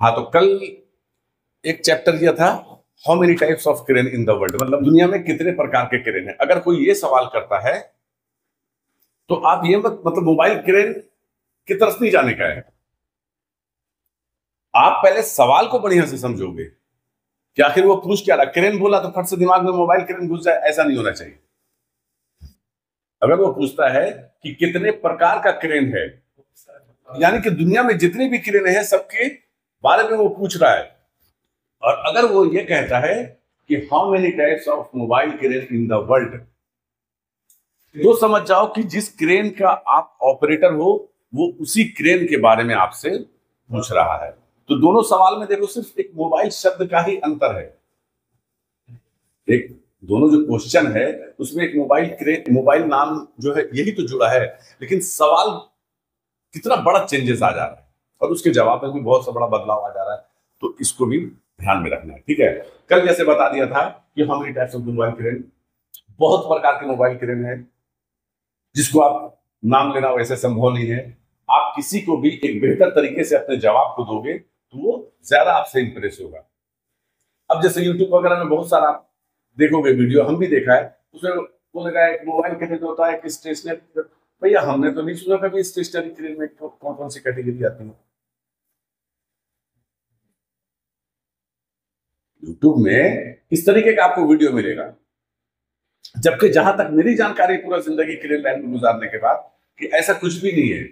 हाँ, तो कल एक चैप्टर दिया था, how many types of crane in the world, मतलब दुनिया में कितने प्रकार के क्रेन है। अगर कोई ये सवाल करता है तो आप ये मतलब मोबाइल क्रेन की तरफ नहीं जाने का है। आप पहले सवाल को बढ़िया से समझोगे कि आखिर वो पूछ क्या रहा। क्रेन बोला तो फट से दिमाग में मोबाइल क्रेन घुस जाए, ऐसा नहीं होना चाहिए। अगर वो पूछता है कि कितने प्रकार का क्रेन है, यानी कि दुनिया में जितने भी क्रेन है सबके बारे में वो पूछ रहा है। और अगर वो ये कहता है कि how many types of mobile crane in the world, तो समझ जाओ कि जिस क्रेन का आप ऑपरेटर हो वो उसी क्रेन के बारे में आपसे पूछ रहा है। तो दोनों सवाल में देखो सिर्फ एक मोबाइल शब्द का ही अंतर है। एक दोनों जो क्वेश्चन है उसमें एक मोबाइल क्रेन, मोबाइल नाम जो है यही तो जुड़ा है, लेकिन सवाल कितना बड़ा चेंजेस आ जा रहा है और उसके जवाब में भी बहुत सा बड़ा बदलाव आ जा रहा है। तो इसको भी ध्यान में रखना है, ठीक है। कल जैसे बता दिया था कि how many types of mobile crane, बहुत प्रकार के मोबाइल क्रेन है जिसको आप नाम लेना वैसे संभव नहीं है। आप किसी को भी एक बेहतर तरीके से अपने जवाब को दोगे तो वो ज्यादा आपसे इंप्रेस होगा। अब जैसे यूट्यूब वगैरह में बहुत सारा आप देखोगे वीडियो, हम भी देखा है, उसमें बोलेगा एक मोबाइल क्रेन होता है, एक स्टेशनरी। भैया हमने तो नहीं सुना कभी स्टेशनरी क्रेन में कौन कौन सी कैटेगरी आती है। यूट्यूब में इस तरीके का आपको वीडियो मिलेगा, जबकि जहां तक मेरी जानकारी पूरा जिंदगी क्रेन लाइन में गुजारने के बाद, कि ऐसा कुछ भी नहीं है।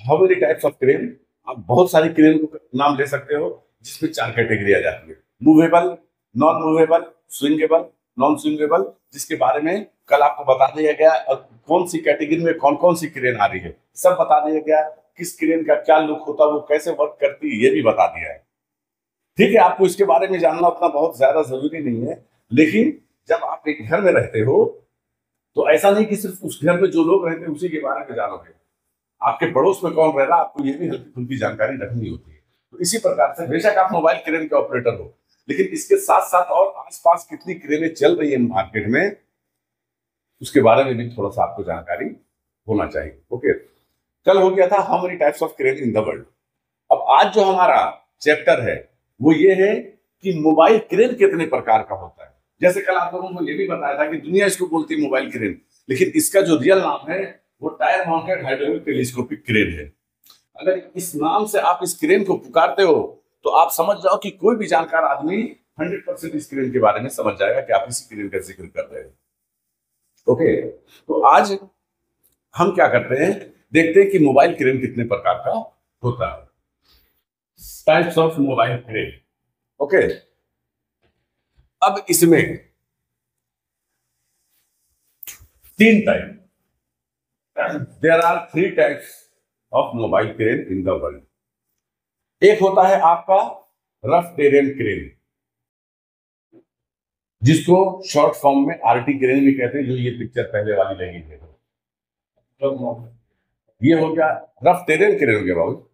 How many types of crane, आप बहुत सारी क्रेन को नाम ले सकते हो जिसमें 4 कैटेगरी आ जाती है। मूवेबल, नॉन मूवेबल, स्विंगेबल, नॉन स्विंगेबल, जिसके बारे में कल आपको बता दिया गया और कौन सी कैटेगरी में कौन कौन सी क्रेन आ रही है सब बता दिया गया। किस क्रेन का क्या लुक होता है, वो कैसे वर्क करती है, ये भी बता दिया है। ठीक है, आपको इसके बारे में जानना उतना बहुत ज्यादा जरूरी नहीं है, लेकिन जब आप एक घर में रहते हो तो ऐसा नहीं कि सिर्फ उस घर में जो लोग रहते हैं उसी के बारे में जानोगे। आपके पड़ोस में कौन रह रहा है आपको ये भी हल्की फुल्की जानकारी रखनी होती है। तो इसी प्रकार से बेशक आप मोबाइल क्रेन के ऑपरेटर हो, लेकिन इसके साथ साथ और आसपास कितनी क्रेनें चल रही है मार्केट में उसके बारे में भी थोड़ा सा आपको जानकारी होना चाहिए। ओके, कल हो गया था how many types of crane in the world. अब आज जो हमारा चैप्टर है वो ये है कि मोबाइल क्रेन कितने प्रकार का होता है। जैसे कल आप लोगों को ये भी बताया था कि दुनिया इसको बोलती है मोबाइल क्रेन, लेकिन इसका जो रियल नाम है वो tyre mounted hydraulic telescopic crane है। अगर इस नाम से आप इस क्रेन को पुकारते हो तो आप समझ जाओ कि कोई भी जानकार आदमी 100% इस क्रेन के बारे में समझ जाएगा कि आप इसी क्रेन का जिक्र कर रहे हो। ओके, तो आज हम क्या करते हैं, देखते हैं कि मोबाइल क्रेन कितने प्रकार का होता है। Types of mobile crane. Okay, अब इसमें 3 type, there are 3 types of mobile crane in the world. एक होता है आपका रफ टेरेन क्रेन, जिसको शॉर्ट फॉर्म में आरटी क्रेन भी कहते हैं, जो ये पिक्चर पहले वाली लगी है। ये हो गया रफ टेरेन क्रेन, हो गया बाबू,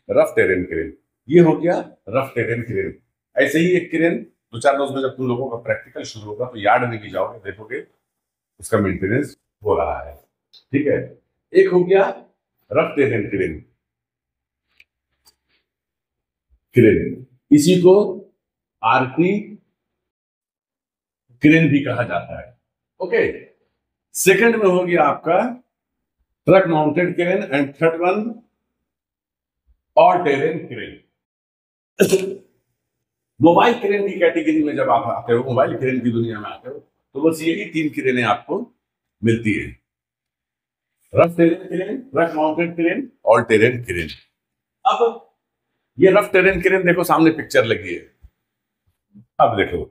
रफ टेरेन क्रेन। ये हो गया रफ टेरेन क्रेन। ऐसे ही एक क्रेन 2-4 रोज में जब तुम लोगों का प्रैक्टिकल शुरू होगा तो यार्ड में भी जाओगे, देखोगे उसका मेंटेनेंस हो रहा है। ठीक है, एक हो गया रफ टेरेन क्रेन, इसी को आरटी क्रेन भी कहा जाता है। ओके, सेकंड में हो गया आपका truck mounted crane and third one all terrain crane. Mobile crane की कैटेगरी में जब आप आते हो, मोबाइल क्रेन की दुनिया में आते हो, तो बस यही 3 क्रेनें आपको मिलती है, rough terrain crane, truck mounted crane, all terrain crane. अब ये रफ टेरेन क्रेन देखो, सामने पिक्चर लगी है। अब देखो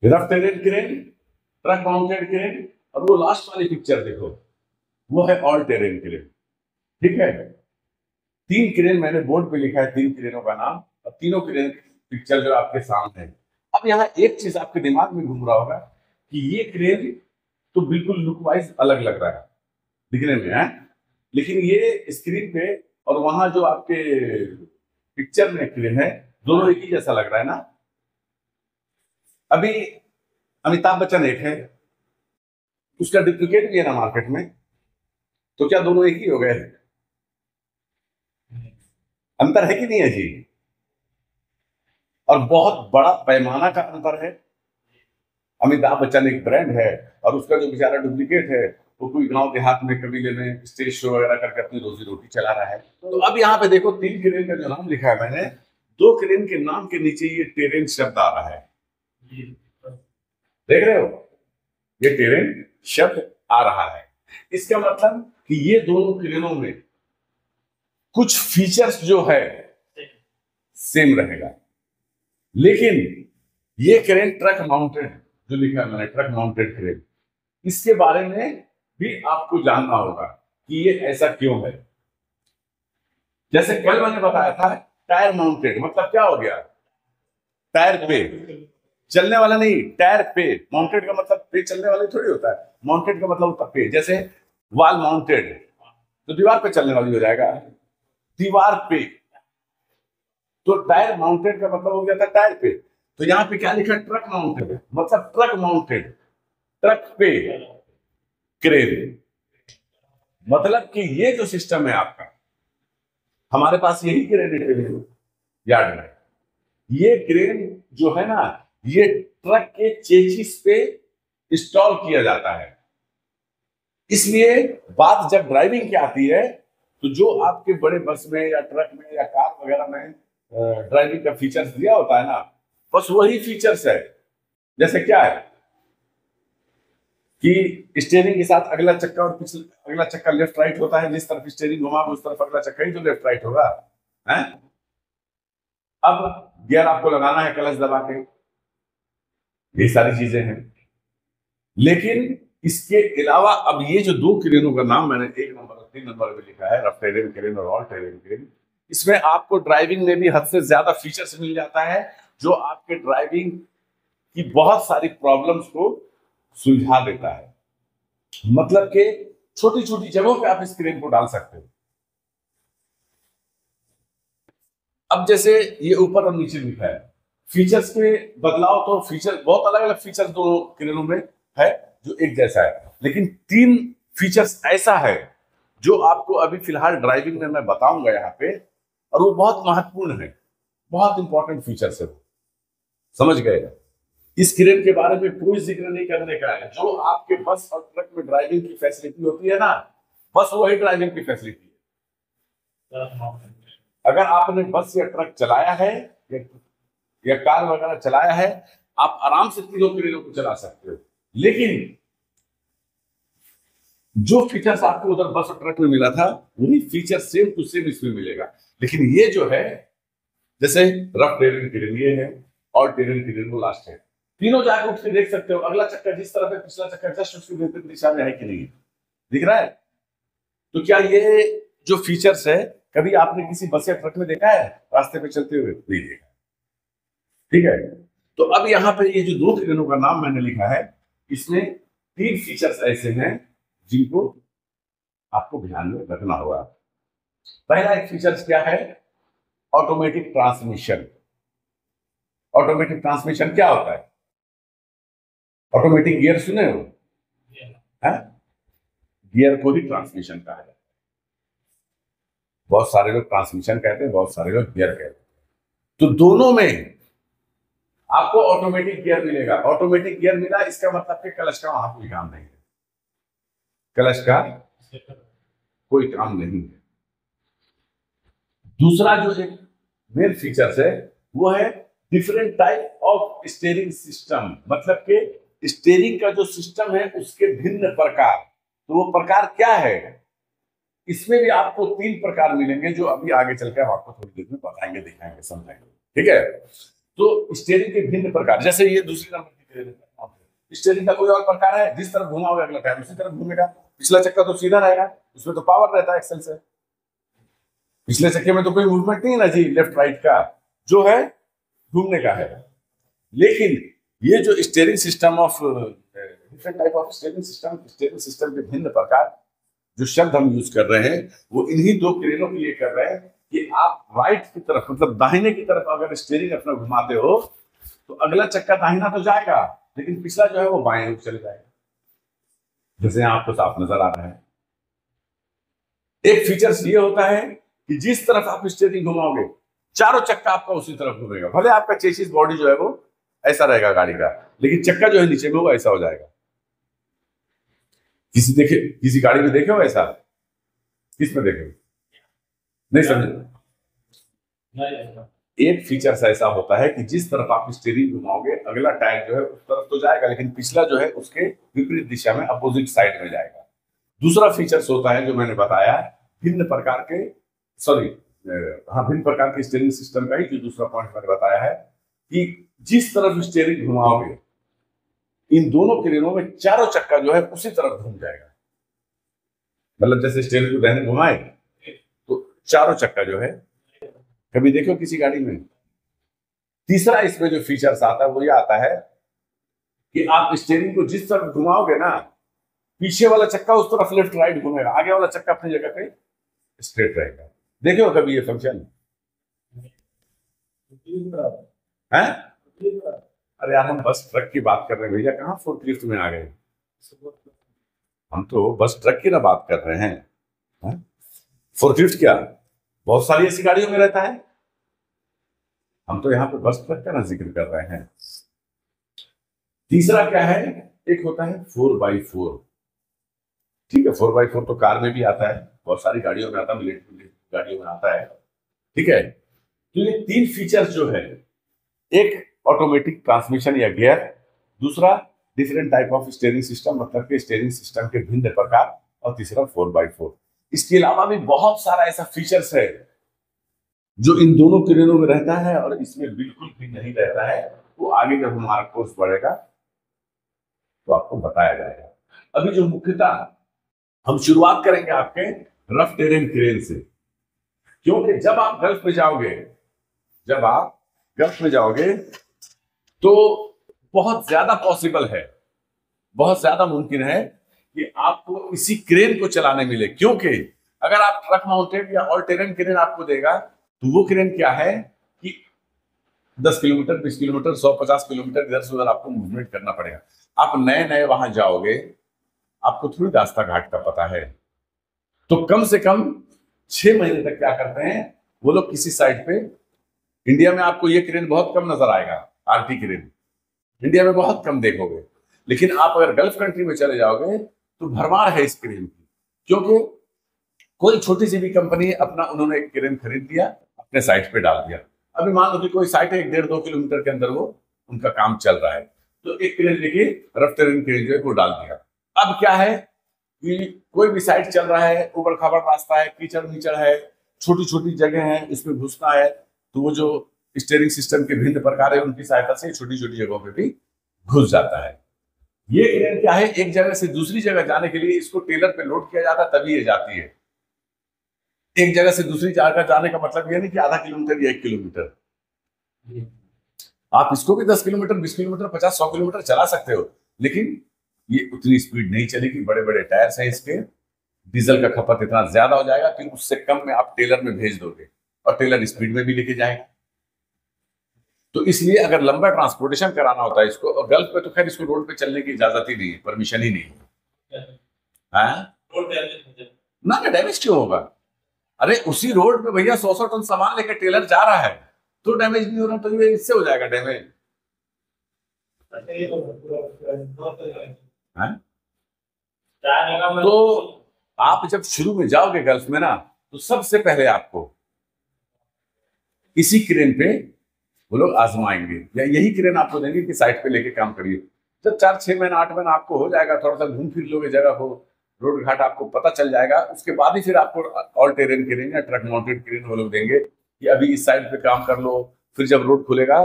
rough terrain crane, truck mounted crane, और वो लास्ट वाली पिक्चर देखो, वो है ऑल टेरेन क्रेन। ठीक है, 3 क्रेन मैंने बोर्ड पे लिखा है, 3 क्रेनों का नाम, और तीनों क्रेन पिक्चर जो आपके सामने है। अब यहाँ एक चीज आपके दिमाग में घूम रहा होगा कि ये क्रेन तो बिल्कुल लुक वाइज अलग लग रहा है दिखने में, है, लेकिन ये स्क्रीन पे और वहां जो आपके पिक्चर में क्रेन है दोनों एक ही जैसा लग रहा है ना। अभी अमिताभ बच्चन एक है, उसका डुप्लीकेट भी है ना मार्केट में, तो क्या दोनों एक ही हो गए? अंतर है कि नहीं है जी? और बहुत बड़ा पैमाना का अंतर है। अमिताभ बच्चन एक ब्रांड है और उसका जो बेचारा डुप्लीकेट है वो कोई गांव देहात में कबीले में स्टेज शो वगैरह करके अपनी रोजी रोटी चला रहा है। तो अब यहाँ पे देखो 3 क्रेन का जो नाम लिखा है मैंने, 2 क्रेन के नाम के नीचे ये टेरेन शब्द आ रहा है, देख रहे हो, ये टेरेन शब्द आ रहा है। इसका मतलब कि ये दोनों क्रेनों में कुछ फीचर्स जो है सेम रहेगा, लेकिन ये क्रेन ट्रक माउंटेड जो लिखा है मैंने, ट्रक माउंटेड क्रेन, इसके बारे में भी आपको जानना होगा कि ये ऐसा क्यों है। जैसे कल मैंने बताया था टायर माउंटेड, मतलब क्या हो गया, टायर पे चलने वाला नहीं, टायर पे। माउंटेड का मतलब पे चलने वाला थोड़ी होता है, माउंटेड का मतलब होता है पे। जैसे वॉल माउंटेड तो दीवार पे चलने वाली हो जाएगा, दीवार पे। तो टायर माउंटेड का मतलब हो गया था टायर पे। तो यहाँ पे क्या लिखा, ट्रक माउंटेड, मतलब ट्रक माउंटेड, ट्रक पे क्रेन। मतलब कि ये जो सिस्टम है आपका, हमारे पास यही क्रेन है यार्ड में। ये क्रेन जो है ना, ये ट्रक के चेसिस पे इंस्टॉल किया जाता है। इसलिए बात जब ड्राइविंग की आती है तो जो आपके बड़े बस में या ट्रक में या कार वगैरह में ड्राइविंग का फीचर्स दिया होता है ना, बस वही फीचर्स है। जैसे क्या है कि स्टीयरिंग के साथ अगला चक्का और अगला चक्का लेफ्ट राइट होता है, जिस तरफ स्टीयरिंग घुमा उस तरफ अगला चक्का ही तो लेफ्ट राइट होगा, है? अब गियर आपको लगाना है क्लच दबा के, ये सारी चीजें हैं। लेकिन इसके अलावा अब ये जो 2 क्रेनों का नाम मैंने 1 नंबर और 3 नंबर में लिखा है, रफ टेरेन क्रेन और ऑल टेरेन क्रेन, इसमें आपको ड्राइविंग में भी हद से ज्यादा फीचर्स मिल जाता है, जो आपके ड्राइविंग की बहुत सारी प्रॉब्लम्स को सुलझा देता है। मतलब कि छोटी छोटी जगहों पे आप इस क्रेन को डाल सकते हो। अब जैसे ये ऊपर और नीचे लिखा है, फीचर्स के बदलाव, तो फीचर बहुत अलग अलग फीचर्स दोनों क्रेनों में है जो एक जैसा है, लेकिन 3 फीचर्स ऐसा है जो आपको अभी फिलहाल ड्राइविंग में मैं बताऊंगा यहाँ पे, और वो बहुत महत्वपूर्ण है, बहुत इंपॉर्टेंट फीचर्स है। समझ गए? इस क्रेन के बारे में कोई जिक्र नहीं करने का है। जो आपके बस और ट्रक में ड्राइविंग की फैसिलिटी होती है ना, बस वही ड्राइविंग की फैसिलिटी है। अगर आपने बस या ट्रक चलाया है या कार वगैरह चलाया है, आप आराम से तीनों क्रेनों को चला सकते हो। लेकिन जो फीचर्स आपको उधर बस और ट्रक में मिला था, वही फीचर सेम टू सेम इसमें मिलेगा। लेकिन ये जो है, जैसे रफ टेरेन क्रेन ये है, और टेरेन क्रेन वो लास्ट है। तीनों जाकर उठ के देख सकते हो, अगला चक्का जिस तरफ है पिछला चक्का जस्ट उसके विपरीत दिशा में है कि नहीं, दिख रहा है? तो क्या ये जो फीचर्स है कभी आपने किसी बस या ट्रक में देखा है रास्ते पे चलते हुए? नहीं देखा। ठीक है, तो अब यहाँ पे ये जो 2 क्रेनों का नाम मैंने लिखा है, इसमें 3 फीचर्स ऐसे हैं जिनको आपको ध्यान में रखना होगा। पहला एक फीचर्स क्या है, ऑटोमेटिक ट्रांसमिशन। ऑटोमेटिक ट्रांसमिशन क्या होता है? ऑटोमेटिक गियर सुने हो? गियर को ही ट्रांसमिशन कहा जाता है। बहुत सारे लोग ट्रांसमिशन कहते हैं, बहुत सारे लोग गियर कहते हैं। तो दोनों में आपको ऑटोमेटिक गियर मिलेगा। ऑटोमेटिक गियर मिला, इसका मतलब कि क्लच का वहां कोई काम नहीं है, क्लच का कोई काम नहीं है। दूसरा जो एक मेन फीचर्स है वो है different type of steering system. मतलब कि स्टीयरिंग का जो सिस्टम है उसके भिन्न प्रकार। तो वो प्रकार क्या है? इसमें भी आपको 3 प्रकार मिलेंगे, जो अभी आगे चलकर हम आपको थोड़ी देर में बताएंगे, दिखाएंगे, समझाएंगे। ठीक है, तो स्टीयरिंग के भिन्न प्रकार, जैसे ये दूसरी नंबर की स्टीयरिंग का कोई और प्रकार है, जिस तरफ घुमाओगे अगला टायर उसी तरफ घूमेगा। पिछला चक्का तो सीधा रहेगा, उसमें तो पावर रहता है एक्सल से। पिछले चक्के में तो कोई मूवमेंट नहीं है ना जी, लेफ्ट राइट का, जो है घूमने का है। लेकिन ये जो steering system of different type of steering system के भिन्न प्रकार जो शब्द हम यूज कर रहे हैं, वो इन्हीं 2 क्रेनों के लिए कर रहे हैं कि आप राइट की तरफ, मतलब दाहिने की तरफ अगर स्टीयरिंग अपना घुमाते हो तो अगला चक्का दाहिना तो जाएगा, लेकिन पिछला जो है वो बाएं ओर चले जाएगा, जैसे यहां आपको साफ नजर आ रहा है। एक फीचर्स ये होता है कि जिस तरफ आप स्टीयरिंग घुमाओगे चारों चक्का आपका उसी तरफ घूमेगा। भले आपका चेसिस बॉडी जो है वो ऐसा रहेगा गाड़ी का, लेकिन चक्का जो है नीचे में वो ऐसा हो जाएगा। किसी गाड़ी में देखे हो ऐसा? किस में देखे? नहीं समझे? एक फीचर ऐसा होता है कि जिस तरफ आप स्टीयरिंग घुमाओगे अगला टायर जो है उस तरफ तो जाएगा, लेकिन पिछला जो है उसके विपरीत दिशा में अपोजिट साइड में जाएगा। दूसरा फीचर्स होता है जो मैंने बताया, भिन्न प्रकार के स्टीयरिंग सिस्टम का ही जो दूसरा पॉइंट मैंने बताया है कि जिस तरफ स्टीयरिंग घुमाओगे इन दोनों क्रेनों में चारों चक्का जो है उसी तरफ घूम जाएगा। मतलब जैसे स्टीयरिंग को दाहिने घुमाए तो चारों चक्का जो है, कभी देखो किसी गाड़ी में। तीसरा इसमें जो फीचर्स आता है वो ये आता है कि आप स्टीयरिंग को जिस तरफ घुमाओगे ना, पीछे वाला चक्का उस तरफ लेफ्ट राइट घूमेगा, आगे वाला चक्का अपनी जगह पे स्ट्रेट रहेगा। देखो कभी ये फंक्शन है? अरे यार हम बस ट्रक की बात कर रहे हैं भैया, कहाँ फोर्कलिफ्ट में आ गए? हम तो बस ट्रक की ना बात कर रहे हैं। फोर्कलिफ्ट क्या बहुत सारी ऐसी गाड़ियों में रहता है, हम तो यहाँ पे बस ट्रक का ना जिक्र कर रहे हैं। तीसरा क्या है, एक होता है 4x4। ठीक है, 4x4 तो कार में भी आता है, बहुत सारी गाड़ियों में आता है, मिलिट्री गाड़ियों में आता है। ठीक है, तो ये 3 फीचर्स जो है, एक ऑटोमेटिक ट्रांसमिशन या गियर, दूसरा different type of steering system, मतलब के स्टीयरिंग सिस्टम के भिन्न प्रकार, और तीसरा 4x4। इसके अलावा भी बहुत सारा ऐसा फीचर्स है जो इन दोनों क्रेनों में रहता है और इसमें बिल्कुल भी नहीं रहता है। वो आगे जब हमारा कोर्स बढ़ेगा तो आपको बताया जाएगा। अभी जो मुख्यतः हम शुरुआत करेंगे आपके रफ टेरेन क्रेन से, क्योंकि जब आप गल्फ में जाओगे तो बहुत ज्यादा पॉसिबल है, बहुत ज्यादा मुमकिन है कि आपको इसी क्रेन को चलाने मिले। क्योंकि अगर आप ट्रक माउंटेड या ऑल टेरेन क्रेन आपको देगा तो वो क्रेन क्या है कि 10 किलोमीटर, 20 किलोमीटर, 150 किलोमीटर इधर से उधर आपको मूवमेंट करना पड़ेगा। आप नए वहां जाओगे, आपको थोड़ी रास्ता घाट का पता है, तो कम से कम 6 महीने तक क्या करते हैं वो लोग किसी साइड पे। इंडिया में आपको ये क्रेन बहुत कम नजर आएगा, आरटी क्रेन इंडिया में बहुत कम देखोगे, लेकिन आप अगर गल्फ कंट्री में चले जाओगे तो भरमार है इस क्रेन की। क्योंकि कोई छोटी सी भी कंपनी अपना उन्होंने एक क्रेन खरीद लिया, अपने साइट पे डाल दिया। अभी मान लो कि कोई साइट है 1.5-2 किलोमीटर के अंदर वो उनका काम चल रहा है, तो एक क्रेन लेके रफ टेरेन क्रेन जो है वो डाल दिया। अब क्या है कि कोई भी साइट चल रहा है, ऊबड़ खाबड़ रास्ता है, कीचड़ मीचड़ है, छोटी छोटी जगह है, इसमें घुसना है, तो वो जो स्टीयरिंग सिस्टम के भिन्न प्रकार है उनकी सहायता से छोटी छोटी जगहों पे भी घुस जाता है। ये क्रेन क्या है, एक जगह से दूसरी जगह जाने के लिए इसको टेलर पे लोड किया जाता है तभी ये जाती है। एक जगह से दूसरी जगह जाने का मतलब ये नहीं कि आधा किलोमीटर या 1 किलोमीटर, आप इसको भी 10 किलोमीटर, 20 किलोमीटर, 50, 100 किलोमीटर चला सकते हो, लेकिन ये उतनी स्पीड नहीं चलेगी। बड़े बड़े टायर्स हैं इसके, डीजल का खपत इतना ज्यादा हो जाएगा कि उससे कम में आप टेलर में भेज दोगे और टेलर स्पीड में भी लेके जाएगा। तो इसलिए अगर लंबा ट्रांसपोर्टेशन कराना होता है इसको, और गल्फ में तो खैर इसको रोड पे चलने की इजाजत ही नहीं है, परमिशन ही नहीं है। ना डैमेज क्यों होगा? अरे उसी रोड पे भैया 100 टन सामान लेकर टेलर जा रहा है तो डैमेज नहीं हो रहा, तो ये इससे हो जाएगा डैमेज। तो आप जब शुरू में जाओगे गल्फ में ना, तो सबसे पहले आपको इसी क्रेन पे वो लोग आजमाएंगे, या यही क्रेन आपको देंगे कि साइड पे लेके काम करिए। जब 4-6 महीना 8 महीना आपको हो जाएगा, थोड़ा सा घूम फिर लोगे जगह को, रोड घाट आपको पता चल जाएगा, उसके बाद ही फिर आपको ऑल टेरेन क्रेन या ट्रक माउंटेड क्रेन वो लोग देंगे कि अभी इस साइड पे काम कर लो। फिर जब रोड खुलेगा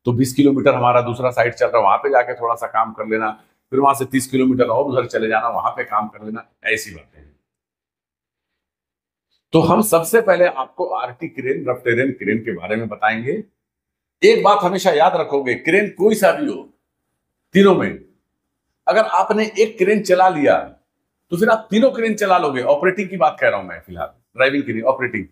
तो 20 किलोमीटर हमारा दूसरा साइड चल रहा है, वहां पे जाके थोड़ा सा काम कर लेना, फिर वहां से 30 किलोमीटर और उधर चले जाना, वहां पे काम कर लेना, ऐसी बातें हैं। तो हम सबसे पहले आपको RT crane, rough terrain crane के बारे में बताएंगे। एक बात हमेशा याद रखोगे, क्रेन कोई सा भी हो, तीनों में अगर आपने एक क्रेन चला लिया तो फिर आप तीनों क्रेन चला लोगे। ऑपरेटिंग की बात कह रहा हूं मैं फिलहाल, ड्राइविंग की नहीं, ऑपरेटिंग।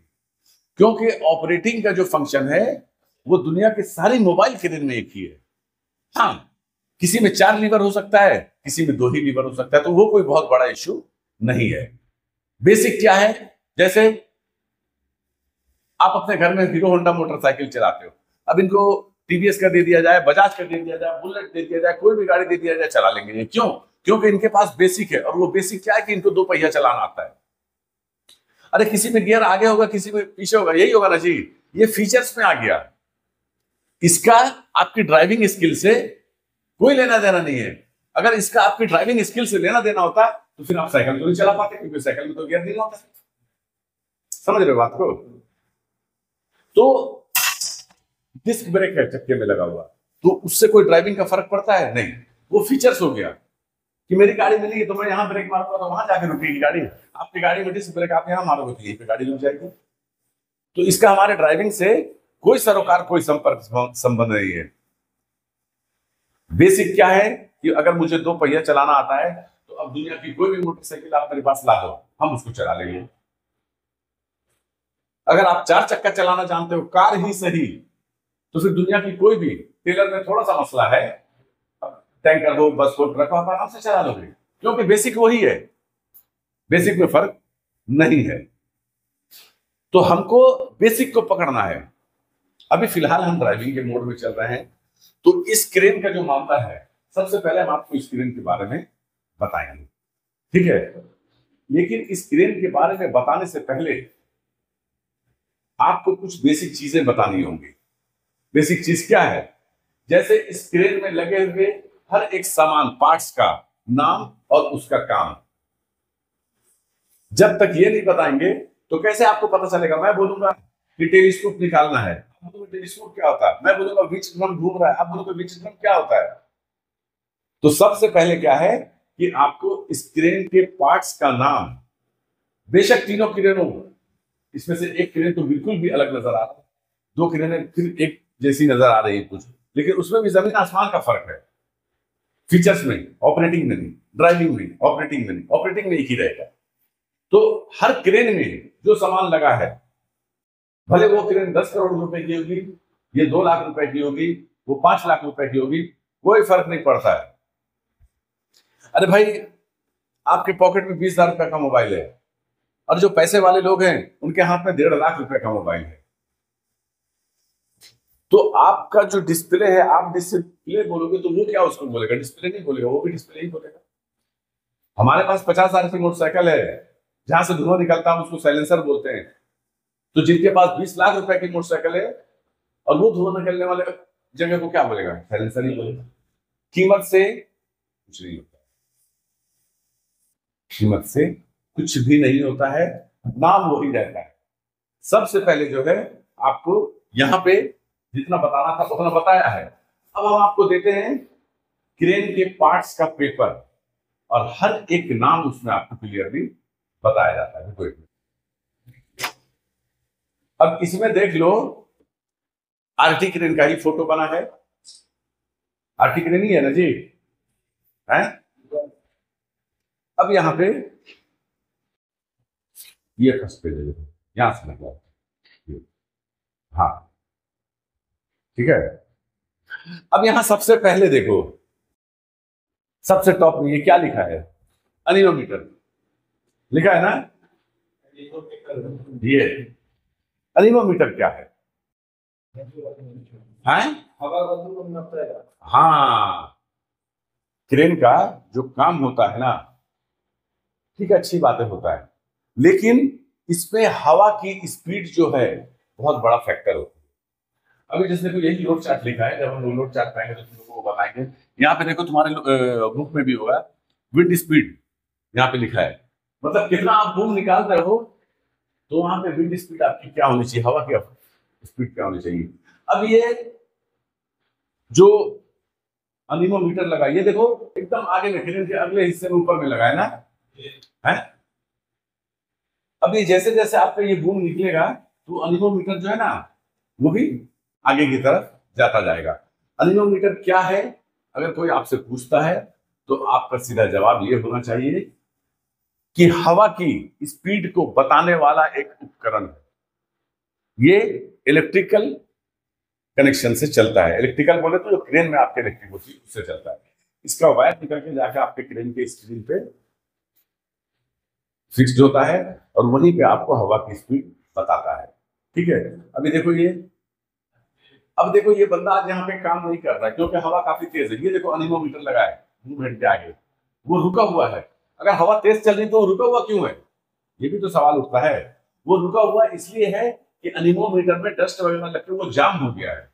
क्योंकि ऑपरेटिंग का जो फंक्शन है वो दुनिया के सारी मोबाइल क्रेन में एक ही है। हाँ, किसी में 4 लीवर हो सकता है, किसी में 2 ही लीवर हो सकता है, तो वो कोई बहुत बड़ा इश्यू नहीं है। बेसिक क्या है, जैसे आप अपने घर में हीरो होंडा मोटरसाइकिल चलाते हो, अब इनको टीवीएस का दे दिया जाए, बजाज का दे दिया जाए, बुलेट दे दिया जाए, कोई भी गाड़ी दे दिया जाए, चला लेंगे ये। क्यों? क्योंकि इनके पास बेसिक है, और वो बेसिक क्या है कि इनको 2 पहिया चलाना आता है। अरे किसी में गियर आगे होगा, किसी में पीछे होगा, यही होगा ना जी। ये फीचर्स में आ गया, इसका आपकी ड्राइविंग स्किल से कोई लेना देना नहीं है। अगर इसका आपकी ड्राइविंग स्किल से लेना देना होता तो फिर आप साइकिल तो नहीं चला पाते, क्योंकि साइकिल में तो गियर नहीं होता। समझ रहे हो बात को? तो डिस्क ब्रेक है चक्के में लगा हुआ, तो उससे कोई ड्राइविंग का फर्क पड़ता है? नहीं। वो फीचर्स हो गया कि मेरी गाड़ी में नहीं है तो मैं यहां ब्रेक मारूंगा तो वहां जाके रुकेगी गाड़ी। आपकी गाड़ी में डिस्क ब्रेक आप यहां मारोगे तो यहीं पे गाड़ी रुक जाएगी। तो इसका हमारे ड्राइविंग से कोई सरोकार, कोई संपर्क संबंध नहीं है। बेसिक क्या है कि अगर मुझे 2 पहिया चलाना आता है तो अब दुनिया की कोई भी मोटरसाइकिल आप मेरे पास ला दो, हम उसको चला लेंगे। अगर आप 4 चक्का चलाना जानते हो, कार ही सही, तो फिर दुनिया की कोई भी, टेलर में थोड़ा सा मसला है, टैंकर हो, बस हो, ट्रक हो, आप आराम से चला लोगे, क्योंकि बेसिक वही है, बेसिक में फर्क नहीं है। तो हमको बेसिक को पकड़ना है। अभी फिलहाल हम ड्राइविंग के मोड में चल रहे हैं, तो इस क्रेन का जो मामला है, सबसे पहले हम आपको इस क्रेन के बारे में बताएंगे, ठीक है? लेकिन इस क्रेन के बारे में बताने से पहले आपको कुछ बेसिक चीजें बतानी होंगी। बेसिक चीज क्या है? जैसे इस क्रेन में लगे हुए हर एक सामान, पार्ट्स का नाम और उसका काम। जब तक ये नहीं बताएंगे तो कैसे आपको पता चलेगा? मैं बोलूंगा कि टेलीस्कोप निकालना है, आप बोलोगे टेलीस्कोप क्या होता है? मैं बोलूंगा विचक्रम घूम रहा है, आप बोलोगे विचक्रम क्या होता है? तो सबसे पहले क्या है कि आपको इस क्रेन के पार्ट्स का नाम, बेशक तीनों क्रेनों, इसमें से एक क्रेन तो बिल्कुल भी अलग नजर आ रहा है, 2 क्रेनें फिर एक जैसी नजर आ रही है कुछ, लेकिन उसमें भी जमीन आसमान का फर्क है। फीचर्स में, ऑपरेटिंग में नहीं, ड्राइविंग में, ऑपरेटिंग में नहीं, ऑपरेटिंग में एक ही रहेगा। तो हर क्रेन में जो सामान लगा है, भले वो क्रेन 10 करोड़ रुपए की होगी, ये 2 लाख रुपए की होगी, वो 5 लाख रुपए की होगी, कोई फर्क नहीं पड़ता है। अरे भाई, आपके पॉकेट में 20,000 रुपए का मोबाइल है, और जो पैसे वाले लोग हैं उनके हाथ में 1.5 लाख रुपए का मोबाइल है। तो आपका जो डिस्प्ले है, आप डिस्प्ले बोलोगे तो वो क्या उसको बोलेगा? डिस्प्ले नहीं बोलेगा, वो भी डिस्प्ले ही बोलेगा। हमारे पास 50,000 की मोटरसाइकिल है, जहां से धुआं निकलता है उसको साइलेंसर बोलते हैं। तो जिनके पास 20 लाख रुपए की मोटरसाइकिल है और वो धुआं निकलने वाले जगह को क्या बोलेगा? साइलेंसर ही बोलेगा। कीमत से कुछ नहीं होता, कीमत से कुछ भी नहीं होता है, नाम वही रहता है। सबसे पहले जो है आपको यहां पे जितना बताना था उतना बताया है। अब हम आपको देते हैं क्रेन के पार्ट्स का पेपर, और हर एक नाम उसमें आपको क्लियरली बताया जाता है। अब इसमें देख लो, आरटी क्रेन का ही फोटो बना है। आरटी क्रेन ही है ना जी, है? अब यहां पे ये फर्स्ट पेज है, यहां से लगा, हाँ ठीक है। अब यहां सबसे पहले देखो, सबसे टॉप में ये क्या लिखा है? अनिमोमीटर लिखा है ना। ये अनिमोमीटर क्या है? हाँ, क्रेन का जो काम होता है ना, ठीक है, अच्छी बातें होता है, लेकिन इसमें हवा की स्पीड जो है बहुत बड़ा फैक्टर होता है। अभी जैसे देखो, यही लोड चार्ट लिखा है, जब हम लोड चार्ट पाएंगे तो तुम लोगों को बताएंगे। यहाँ पे देखो, तुम्हारे बुक में भी होगा, विंड स्पीड यहाँ पे लिखा है, मतलब कितना आप बूम निकाल रहे हो, तो वहां पे विंड स्पीड आपकी क्या होनी चाहिए, हवा की स्पीड क्या होनी चाहिए। अब ये जो अनिमोमीटर लगा, ये देखो एकदम आगे में, क्रेन के अगले हिस्से में ऊपर में लगा है ना, है? अब ये जैसे जैसे आपका ये बूम निकलेगा तो अनिमोमीटर जो है ना, वो भी आगे की तरफ जाता जाएगा। अनिमोमीटर क्या है? अगर कोई आपसे पूछता है तो आपका सीधा जवाब ये होना चाहिए कि हवा की स्पीड को बताने वाला एक उपकरण है। ये इलेक्ट्रिकल कनेक्शन से चलता है। इलेक्ट्रिकल बोले तो जो क्रेन में आपके इलेक्ट्रिक होती है उससे चलता है। इसका वायर निकल के जाकर आपके क्रेन के स्क्रीन पे फिक्स्ड होता है और वहीं पे आपको हवा की स्पीड बताता है। ठीक है। अभी देखो ये, अब देखो ये बंदा आज यहाँ पे काम नहीं कर रहा है क्योंकि हवा काफी तेज है। ये देखो अनिमोमीटर लगा है मूवमेंट के आगे, वो रुका हुआ है। अगर हवा तेज चल रही तो वो रुका हुआ क्यों है, ये भी तो सवाल उठता है। वो रुका हुआ इसलिए है कि अनिमोमीटर में डस्ट वगैरह लगकर वो जाम हो गया है।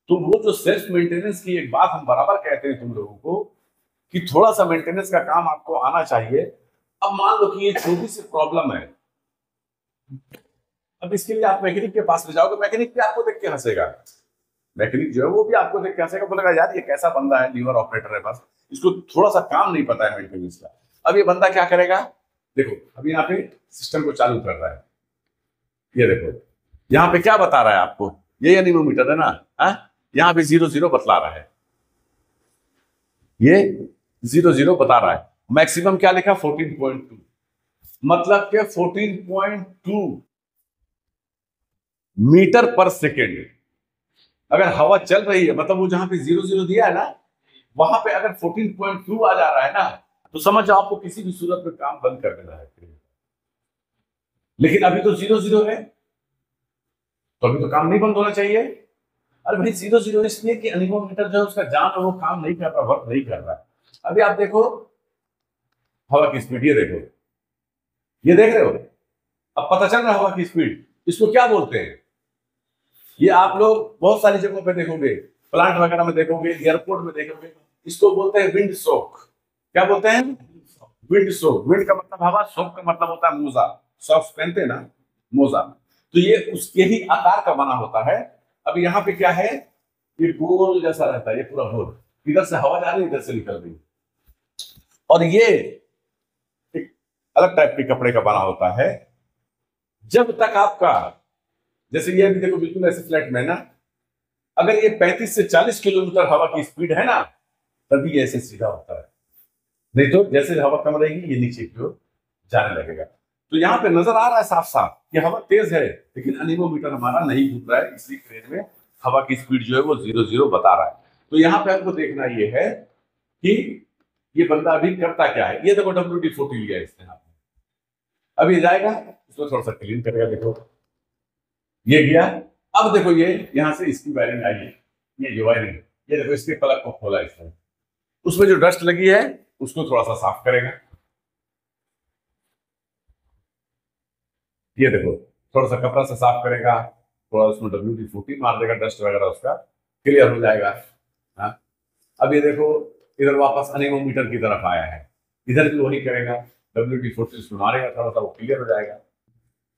तो वो जो सेल्फ मेंटेनेंस की एक बात हम बराबर कहते हैं तुम लोगों को कि थोड़ा सा मेंटेनेंस का काम आपको आना चाहिए। अब मान लो कि ये छोटी सी प्रॉब्लम है, अब इसके लिए आप मैकेनिक के पास ले जाओगे, मैकेनिक भी आपको देख के हंसेगा। मैकेनिक जो है वो भी आपको देख के हंसेगा, बोलेगा यार ये कैसा बंदा है, लीवर ऑपरेटर है, बस इसको थोड़ा सा काम नहीं पता है मेंटेनेंस का। अब ये बंदा क्या करेगा, देखो अभी यहाँ पे सिस्टम को चालू कर रहा है, ये देखो यहाँ पे क्या बता रहा है आपको, ये एनीमोमीटर है ना, यहाँ पे 0 बतला रहा है, ये 0 बता रहा है। मैक्सिमम क्या लिखा 14.2, मतलब के 14.2 मीटर पर सेकेंड। अगर हवा चल रही है मतलब वो जहां पे 0 दिया है ना, वहां पे अगर 14.2 आ जा रहा है ना, तो समझ जाओ आपको किसी भी सूरत में काम बंद कर देना है। लेकिन अभी तो 0 है, तो अभी तो काम नहीं बंद होना चाहिए। अरे भाई 0 इसलिए कि एनीमोमीटर जो है उसका जान है वो काम नहीं कर रहा, वर्क नहीं कर रहा। अभी आप देखो हवा की स्पीड, ये देखो, ये देख रहे हो, अब पता चल रहा है हवा की स्पीड। इसको क्या बोलते हैं, ये आप लोग बहुत सारी जगहों पे देखोगे, प्लांट वगैरह में देखोगे, एयरपोर्ट में देखोगे, इसको बोलते हैं विंड सोक। क्या बोलते हैं, विंड सोक। विंड का मतलब हवा, सोक का मतलब होता है मोजा, सॉक्स पहनते हैं ना, मोजा। तो ये उसके ही आकार का बना होता है। अब यहाँ पे क्या है, ये गोल जैसा रहता है, ये पूरा गोल, इधर से हवा जा रही है, इधर से निकल रही है। और ये एक अलग टाइप के कपड़े का बना होता है। जब तक आपका, जैसे ये भी देखो बिल्कुल ऐसे फ्लैट में ना, अगर ये 35 से 40 किलोमीटर हवा की स्पीड है ना, तभी ऐसे सीधा होता है, नहीं तो जैसे हवा कम रहेगी ये नीचे की ओर जाने लगेगा। तो यहाँ पे नजर आ रहा है साफ साफ कि हवा तेज है, लेकिन अनिमोमीटर हमारा नहीं घूम रहा है, इसलिए क्रेन में हवा की स्पीड जो है वो 0 बता रहा है। तो यहाँ पे हमको देखना ये है कि ये बंदा अभी करता क्या है। ये देखो WD-40 लिया इसने, अभी जाएगा इसको थोड़ा सा क्लीन करेगा, देखो ये गया। अब देखो ये यहां से इसकी वायरिंग आई है, ये जो वायरिंग, ये देखो इसके प्लग को खोला इसने, उसमें जो डस्ट लगी है उसको थोड़ा सा साफ करेगा। ये देखो थोड़ा सा कपड़ा से साफ करेगा, थोड़ा उसमें WD-40 मार देगा, डस्ट वगैरह उसका क्लियर हो जाएगा। हाँ, अब ये देखो इधर वापस अनिमोमीटर की तरफ आया है, इधर भी वही करेगा, WD-40 उसमें मारेगा, थोड़ा सा वो क्लियर हो जाएगा।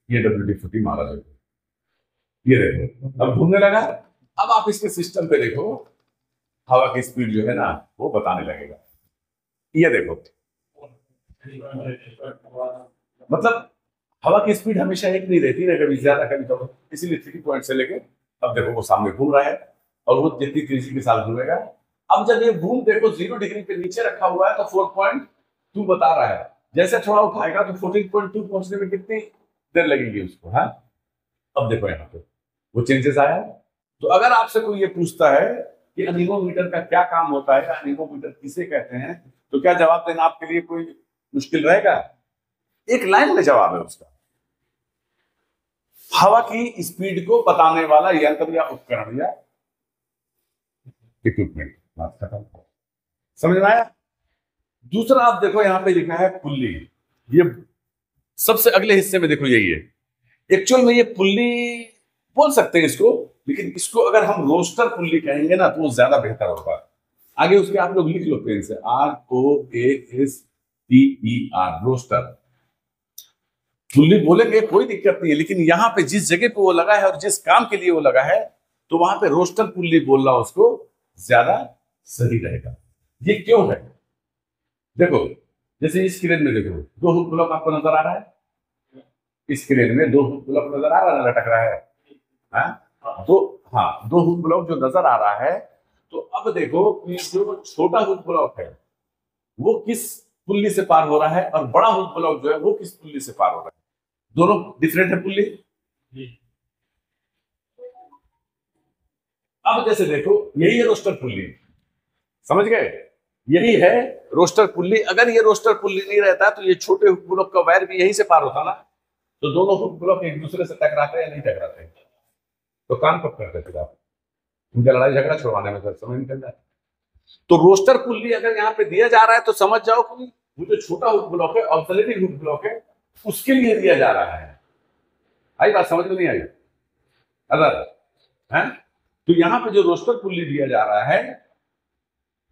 ये WD-40 मारा देखो, ये देखो अब घूमने लगा। अब आप इसके सिस्टम पे देखो, हवा की स्पीड जो है ना वो बताने लगेगा। ये देखो, मतलब हवा की स्पीड हमेशा एक नहीं रहती ना, कभी ज्यादा कभी कम, इसीलिए 3 पॉइंट से लेके अब देखो वो सामने घूम रहा है, और वो जितनी तेजी के साथ घूमेगा। अब जब ये घूम देखो 0 डिग्री पे नीचे रखा हुआ है तो 4.2 बता रहा है, जैसे थोड़ा उठाएगा तो 14.2 पहुंचने में कितनी देर लगेगी उसको। हाँ, अब देखो यहाँ पे वो चेंजेस आया। तो अगर आपसे कोई ये पूछता है कि अनिमोमीटर का क्या काम होता है, अनिमोमीटर किसे कहते हैं, तो क्या जवाब देना आपके लिए कोई मुश्किल रहेगा? एक लाइन में जवाब है उसका, हवा की स्पीड को बताने वाला यंत्र या उपकरण या इक्विपमेंट। बात खत्म, समझ में आया? दूसरा आप देखो यहाँ पे लिखा है पुल्ली, ये सबसे अगले हिस्से में देखो यही है। एक्चुअल में ये पुल्ली बोल सकते हैं इसको, लेकिन इसको अगर हम रोस्टर पुल्ली कहेंगे ना तो वो ज्यादा बेहतर होगा। आगे उसके आप लोग लिख लो पेन से, ROASTER, रोस्टर पुल्ली बोलेंगे कोई दिक्कत नहीं है, लेकिन यहाँ पे जिस जगह पे वो लगा है और जिस काम के लिए वो लगा है, तो वहां पे रोस्टर पुल्ली बोलना उसको ज्यादा सही रहेगा। ये क्यों है, देखो जैसे इस क्रेन में देखो 2 हुक ब्लॉक आपको नजर आ रहा है, इस क्रेन में 2 हुक ब्लॉक नजर आ रहा है, लटक रहा है। तो हाँ, 2 हुक ब्लॉक जो नजर आ रहा है, तो अब देखो जो छोटा हुक ब्लॉक है वो किस पुल्ली से पार हो रहा है, और बड़ा हुक ब्लॉक जो है वो किस पुल्ली से पार हो रहा है। दोनों डिफरेंट है पुल्ली। अब जैसे देखो यही है रोस्टर पुल्ली, समझ गए, यही है रोस्टर पुल्ली। अगर ये रोस्टर पुल्ली नहीं रहता तो ये छोटे हुक ब्लॉक का वायर भी यहीं से पार होता ना, तो दोनों हुक ब्लॉक एक दूसरे से टकराते हैं या नहीं टकराते? तो काम कब करते थे आप? उनका लड़ाई झगड़ा छुड़वाने में समय निकल जाए। तो रोस्टर पुल्ली अगर यहाँ पे दिया जा रहा है तो समझ जाओ कि वो जो छोटा हुक ब्लॉक है, ऑक्सिलरी हुक ब्लॉक है, उसके लिए दिया जा रहा है। आई बात समझ में नहीं आई? अगर है तो यहाँ पे जो रोस्टर पुल्ली दिया जा रहा है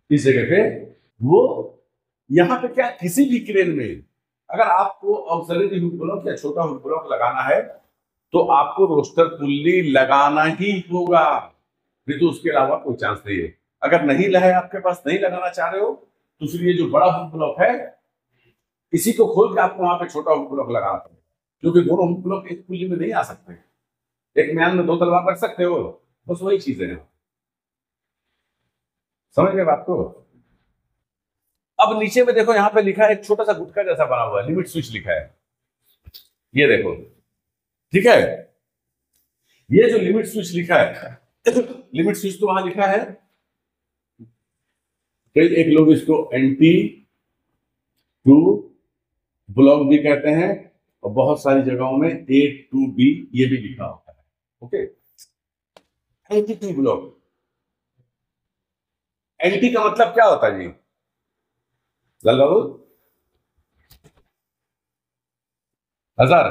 इस जगह पे, वो यहाँ पे क्या, किसी भी क्रेन में अगर आपको ऑक्सिलरी हुक ब्लॉक या छोटा हुक ब्लॉक लगाना है तो आपको रोस्टर पुल्ली लगाना ही होगा, नहीं तो उसके अलावा कोई चांस नहीं है। अगर नहीं है आपके पास, नहीं लगाना चाह रहे हो, तो फिर ये जो बड़ा हुक ब्लॉक है इसी को खोल के आपको वहां पे छोटा हुक ब्लॉक लगाना पड़ेगा, क्योंकि दोनों हुक ब्लॉक एक पुल्ली में नहीं आ सकते। एक म्यान में दो तलवार रख सकते हो, बस वही चीज है। समझ गए बात को? अब नीचे में देखो, यहाँ पे लिखा है एक छोटा सा गुटका जैसा बना हुआ है, लिमिट स्विच लिखा है, ये देखो, ठीक है। ये जो लिमिट स्विच लिखा है, लिमिट स्विच तो वहां लिखा है, एक लोग इसको एंटी टू ब्लॉक भी कहते हैं, और बहुत सारी जगहों में ए टू बी ये भी लिखा होता है। Okay, anti two block, anti का मतलब क्या होता है जी लाल बाबू? हजार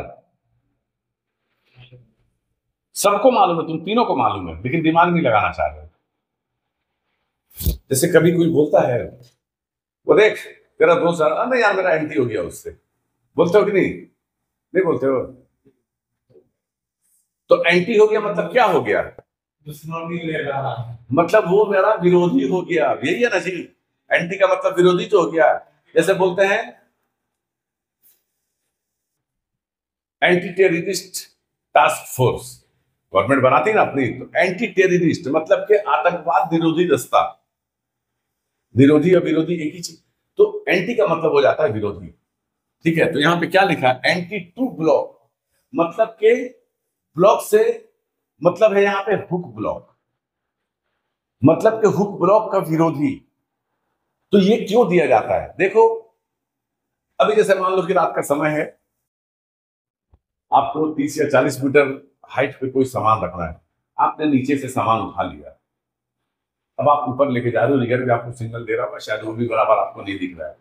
सबको मालूम है, तुम तीनों को मालूम है, लेकिन दिमाग नहीं लगाना चाह रहे। जैसे कभी कोई बोलता है, वो देख तेरा दोस्त नहीं यार मेरा एंटी हो गया उससे, बोलते हो कि नहीं? नहीं बोलते हो? तो एंटी हो गया मतलब क्या हो गया? मतलब वो मेरा विरोधी हो गया, यही है ना जी। एंटी का मतलब विरोधी तो हो गया। जैसे बोलते हैं anti terrorist task force, government बनाती है ना अपनी, तो एंटी टेररिस्ट मतलब के आतंकवाद विरोधी दस्ता, विरोधी और विरोधी एक ही चीज, तो एंटी का मतलब हो जाता है विरोधी। ठीक है, तो यहां पे क्या लिखा है? एंटी टू ब्लॉक, मतलब के ब्लॉक से मतलब है यहां पे हुक ब्लॉक, मतलब के हुक ब्लॉक का विरोधी। तो ये क्यों दिया जाता है? देखो, अभी जैसे मान लो कि रात का समय है, आपको 30 या 40 मीटर हाइट पे कोई सामान रखना है, आपने नीचे से सामान उठा लिया, अब आप ऊपर लेके जा रहे हो, रिगर भी आपको सिग्नल दे रहा होगा, शायद वो भी बराबर आपको नहीं दिख रहा है,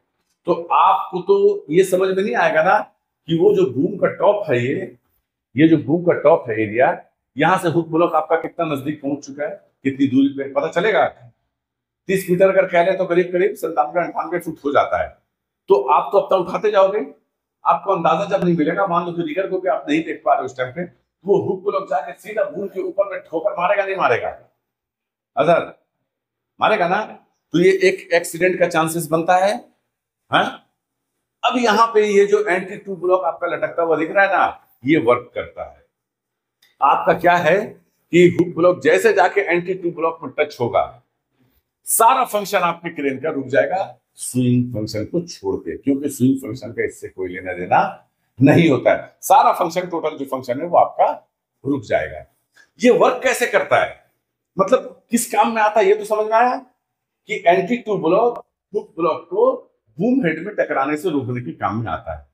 तो आपको तो ये समझ में नहीं आएगा ना कि वो जो बूम का टॉप है, ये जो बूम का टॉप है एरिया, यहां से हुक ब्लॉक आपका कितना नजदीक पहुंच चुका है, कितनी दूरी पे, पता चलेगा? 30 मीटर अगर कह रहे तो करीब करीब 97-98 फुट हो जाता है। तो आप तो अब तक उठाते जाओगे, आपको अंदाजा जब नहीं मिलेगा, मान लो कि रिगर को भी आप नहीं देख पा रहे उस टाइम पे, वो हुक ब्लॉक जाके सीधा बूम के ऊपर में ठोकर मारेगा नहीं मारेगा? अगर मारेगा ना, तो ये एक एक्सीडेंट का चांसेस बनता है। हाँ? अब यहाँ पे ये जो एंटी टू ब्लॉक आपका लटकता हुआ दिख रहा है ना, ये वर्क करता है। आपका क्या है कि हुक ब्लॉक जैसे जाके एंटी टू ब्लॉक में टच होगा, सारा फंक्शन आपके क्रेन का रुक जाएगा, स्विंग फंक्शन को छोड़ के, क्योंकि स्विंग फंक्शन का इससे कोई लेना देना नहीं होता है। सारा फंक्शन, टोटल जो फंक्शन है वो आपका रुक जाएगा। ये वर्क कैसे करता है, मतलब किस काम में आता है, ये तो समझ में आया कि anti two block hook block को बूम हेड में टकराने से रोकने के काम में आता है।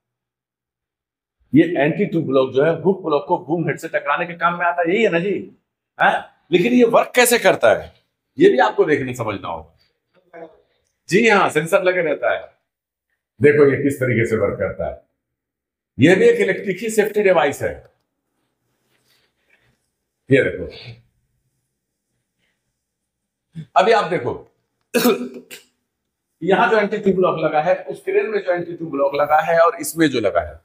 ये एंटी टू ब्लॉक जो है हुक ब्लॉक को बूम हेड से टकराने के काम में आता है, यही है ना जी? है? लेकिन ये वर्क कैसे करता है ये भी आपको देखने समझना होगा। जी हाँ, सेंसर लगे रहता है। देखो ये किस तरीके से वर्क करता है। यह भी एक इलेक्ट्रिक ही सेफ्टी डिवाइस है। ये देखो, अभी आप देखो यहां जो एंटी टू ब्लॉक लगा है, उस क्रेन में जो एंटी टू ब्लॉक लगा है, और इसमें जो लगा है,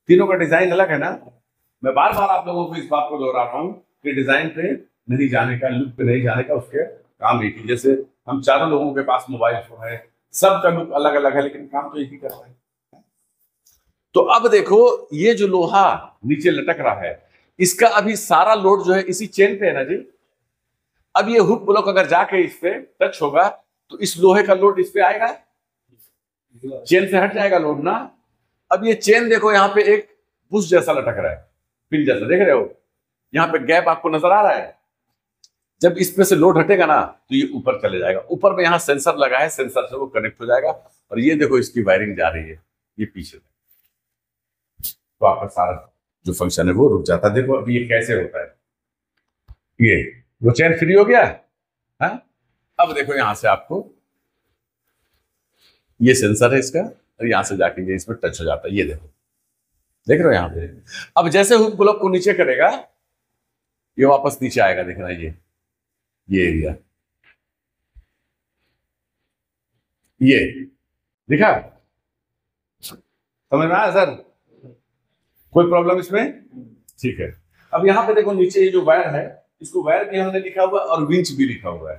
तीनों का डिजाइन अलग है ना। मैं बार बार आप लोगों को इस बात को दोहरा रहा हूं कि डिजाइन पे नहीं जाने का, लुक पे नहीं जाने का, उसके काम एक ही। जैसे हम चारों लोगों के पास मोबाइल फोन है, सबका लुक अलग अलग है, लेकिन काम तो एक ही कर रहा है। तो अब देखो, ये जो लोहा नीचे लटक रहा है, इसका अभी सारा लोड जो है इसी चेन पे है ना जी। अब ये हुक ब्लॉक अगर जाके इस पे टच होगा तो इस लोहे का लोड इस पे आएगा, चेन से हट जाएगा लोड ना। अब ये चेन देखो, यहाँ पे एक बुश जैसा लटक रहा है, पिन जैसा, देख रहे हो? यहाँ पे गैप आपको नजर आ रहा है। जब इस पे से लोड हटेगा ना तो ये ऊपर चले जाएगा। ऊपर में यहाँ सेंसर लगा है, सेंसर से वो कनेक्ट हो जाएगा, और ये देखो इसकी वायरिंग जा रही है, ये पीछे तो आपका सारा जो फंक्शन है वो रुक जाता है। देखो अभी ये कैसे होता है, ये वो चेन फ्री हो गया। हाँ, अब देखो यहां से आपको ये सेंसर है इसका, और यहां से जाके ये इसमें टच हो जाता है। ये देखो, देख रहे हो यहां पे। अब जैसे हुक ब्लॉक को नीचे करेगा, ये वापस नीचे आएगा। देख रहा है ये एरिया, ये दिखा, समझ में आया सर? कोई प्रॉब्लम इसमें? ठीक है। अब यहाँ पे देखो नीचे ये जो वायर है, इसको वायर भी हमने लिखा हुआ है और विंच भी लिखा हुआ है।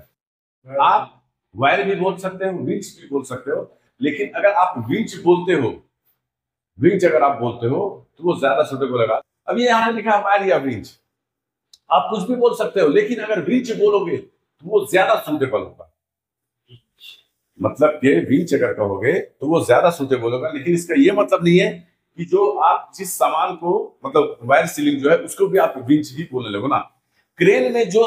आप वायर भी बोल सकते हो, विंच भी बोल सकते हो, लेकिन अगर आप विंच बोलते हो, विंच अगर आप बोलते हो तो वो ज्यादा सुटेबल होगा। अब ये यहाँ लिखा है वायर या विंच, आप कुछ भी बोल सकते हो, लेकिन अगर विंच बोलोगे तो वो ज्यादा सुटेबल होगा। मतलब कि विंच अगर कहोगे तो वो ज्यादा सुटेबल होगा, लेकिन इसका ये मतलब नहीं है कि जो आप जिस सामान को, मतलब वायर सीलिंग जो है उसको भी आप विंच ही बोलने लगो ना। क्रेन में जो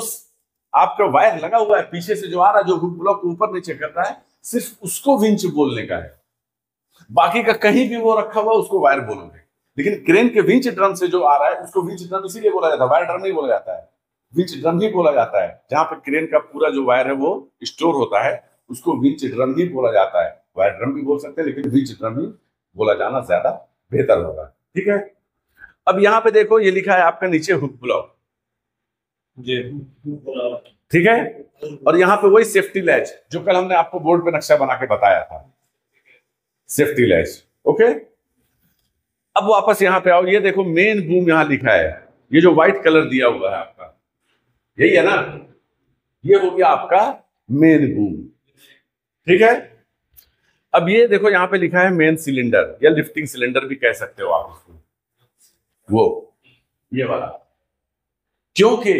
आपका वायर लगा हुआ है पीछे से जो आ रहा है, जो हुक ब्लॉक ऊपर नीचे करता है, सिर्फ उसको विंच बोलने का है। बाकी का कहीं भी वो रखा हुआ उसको वायर बोलोगे। लेकिन क्रेन के विंच ड्रम से जो आ रहा है उसको विंच ड्रम इसीलिए बोला जाता है, वायर ड्रम नहीं बोला जाता है, विंच ड्रम ही बोला जाता है। जहां पर क्रेन का पूरा जो वायर है वो स्टोर होता है, उसको विंच ड्रम ही बोला जाता है। वायर ड्रम भी बोल सकते हैं, लेकिन विंच ड्रम ही बोला जाना ज्यादा बेहतर होगा। ठीक है। अब यहाँ पे देखो ये लिखा है आपका नीचे हुक ब्लॉक, ठीक है, और यहाँ पे वही सेफ्टी लैच जो कल हमने आपको बोर्ड पे नक्शा बना के बताया था, सेफ्टी लैच। ओके, अब वापस यहाँ पे आओ, ये देखो मेन बूम यहाँ लिखा है, ये जो व्हाइट कलर दिया हुआ है आपका, यही है ना, ये हो गया आपका मेन बूम। ठीक है। अब ये देखो यहाँ पे लिखा है मेन सिलेंडर या लिफ्टिंग सिलेंडर भी कह सकते हो आप उसको, वो ये वाला। क्योंकि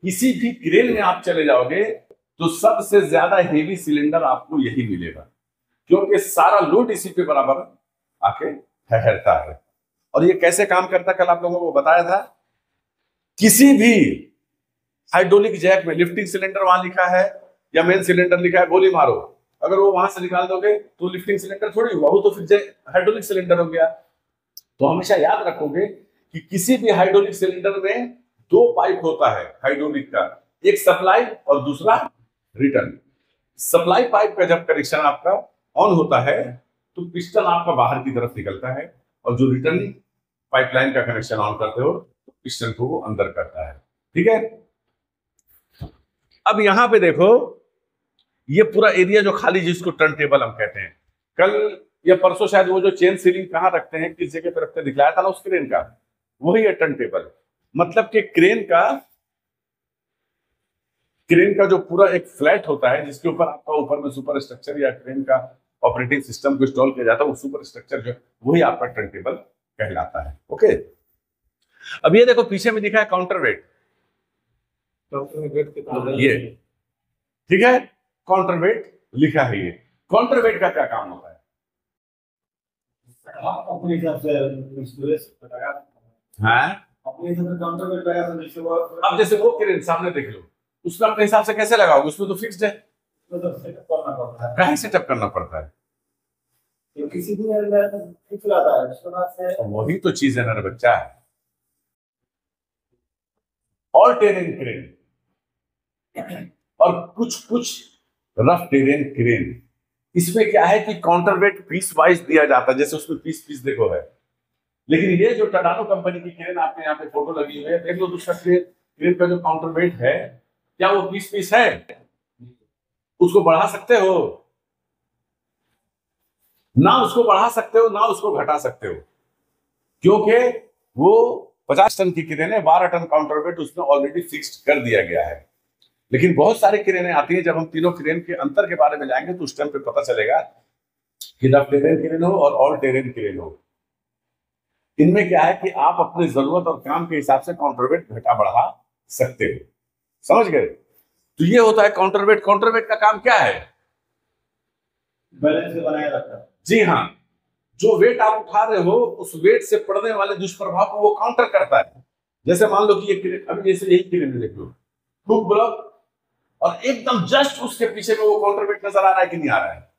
किसी भी क्रेन में आप चले जाओगे तो सबसे ज्यादा हेवी सिलेंडर आपको यही मिलेगा, क्योंकि सारा लोड इसी पे बराबर आके ठहरता है। और ये कैसे काम करता, कल आप लोगों को बताया था। किसी भी हाइड्रोलिक जैक में लिफ्टिंग सिलेंडर वहां लिखा है या मेन सिलेंडर लिखा है, गोली मारो, अगर वो वहां से निकाल दोगे तो लिफ्टिंग सिलेंडर थोड़ी हुआ, वो तो फिर हाइड्रोलिक सिलेंडर हो गया। तो हमेशा याद रखोगे कि किसी भी हाइड्रोलिक सिलेंडर में दो पाइप होता है हाइड्रोलिक का, एक सप्लाई और दूसरा रिटर्न। सप्लाई पाइप का जब कनेक्शन आपका ऑन होता है तो पिस्टन आपका बाहर की तरफ निकलता है, और जो रिटर्निंग पाइपलाइन का कनेक्शन ऑन करते हो तो पिस्टन को वो अंदर करता है। ठीक है। अब यहां पे देखो ये पूरा एरिया जो खाली, जिसको टर्न टेबल हम कहते हैं, कल या परसों शायद वो जो चेन सीलिंग कहां रखते हैं, किस जगह पे रखते हैं, दिखलाया था ना उस क्रेन का, वही है टर्न टेबल। मतलब कि क्रेन का जो पूरा एक फ्लैट होता है जिसके ऊपर आपका ऊपर में सुपर स्ट्रक्चर या क्रेन का ऑपरेटिंग सिस्टम को इंस्टॉल किया जाता है, वो सुपर स्ट्रक्चर जो है वही आपका टर्न टेबल कहलाता है। ओके। अब ये देखो पीछे में लिखा है काउंटर वेट, ये ठीक है, काउंटर वेट लिखा है। ये काउंटर वेट का क्या काम होता है? अपने हिसाब से काउंटर वेट लगाया। अब जैसे वो क्रेन सामने देख लो, उसमें अपने हिसाब से कैसे लगाओगे, उसमें तो फिक्स्ड है, सेटअप करना पड़ता है। कहीं सेटअप करना पड़ता है, किसी भी फिक्स लाता है उसके बाद से। वही तो चीज है ना रे बच्चा। ऑल टेरेन क्रेन और कुछ रफ टेरेन क्रेन, इसमें क्या है कि काउंटर वेट पीस वाइज दिया जाता है, जैसे उसमें पीस देखो है। लेकिन ये जो टडानो कंपनी की क्रेन आपके यहाँ पे फोटो लगी हुई है, देख लो दूसरा क्रेन का जो काउंटर वेट है, क्या वो पीस है? उसको बढ़ा सकते हो ना, उसको बढ़ा सकते हो ना उसको घटा सकते हो, क्योंकि वो 50 टन की क्रेन है, 12 टन काउंटर वेट उसमें ऑलरेडी फिक्स्ड कर दिया गया है। लेकिन बहुत सारी क्रेनें आती हैं, जब हम तीनों क्रेन के अंतर के बारे में जाएंगे तो उस टाइम पे पता चलेगा कि रफ टेरेन क्रेन हो और ऑल टेरेन क्रेन हो, इनमें क्या है कि आप अपनी जरूरत और काम के हिसाब से काउंटर वेट घटा बढ़ा सकते हो। समझ गए? तो ये होता है काउंटर वेट। काउंटर वेट का काम क्या है? बैलेंस बनाए रखता है। जी हाँ, जो वेट आप उठा रहे हो उस वेट से पड़ने वाले दुष्प्रभाव को वो काउंटर करता है। जैसे मान लो कि ये अभी जैसे यही क्रेन देख लो, हुक ब्लॉक, और एकदम जस्ट उसके पीछे में वो काउंटर वेट नजर आ रहा है कि नहीं आ रहा है?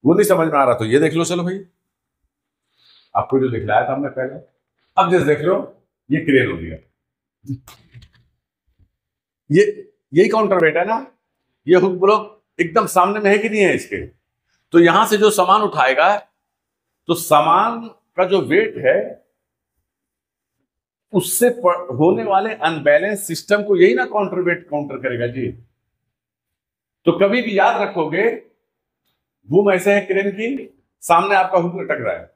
वो नहीं समझ में आ रहा तो ये देख लो। चलो भाई, आपको जो दिखलाया था हमने पहले। अब जैसे देख लो ये क्रेन हो गया, ये यही काउंटर वेट है ना, ये हुक ब्लॉक एकदम सामने में है कि नहीं है इसके। तो यहां से जो सामान उठाएगा तो सामान का जो वेट है उससे होने वाले अनबैलेंस सिस्टम को यही ना काउंटर वेट काउंटर करेगा जी। तो कभी भी याद रखोगे बूम ऐसे है क्रेन की, सामने आपका हुक लटक रहा है,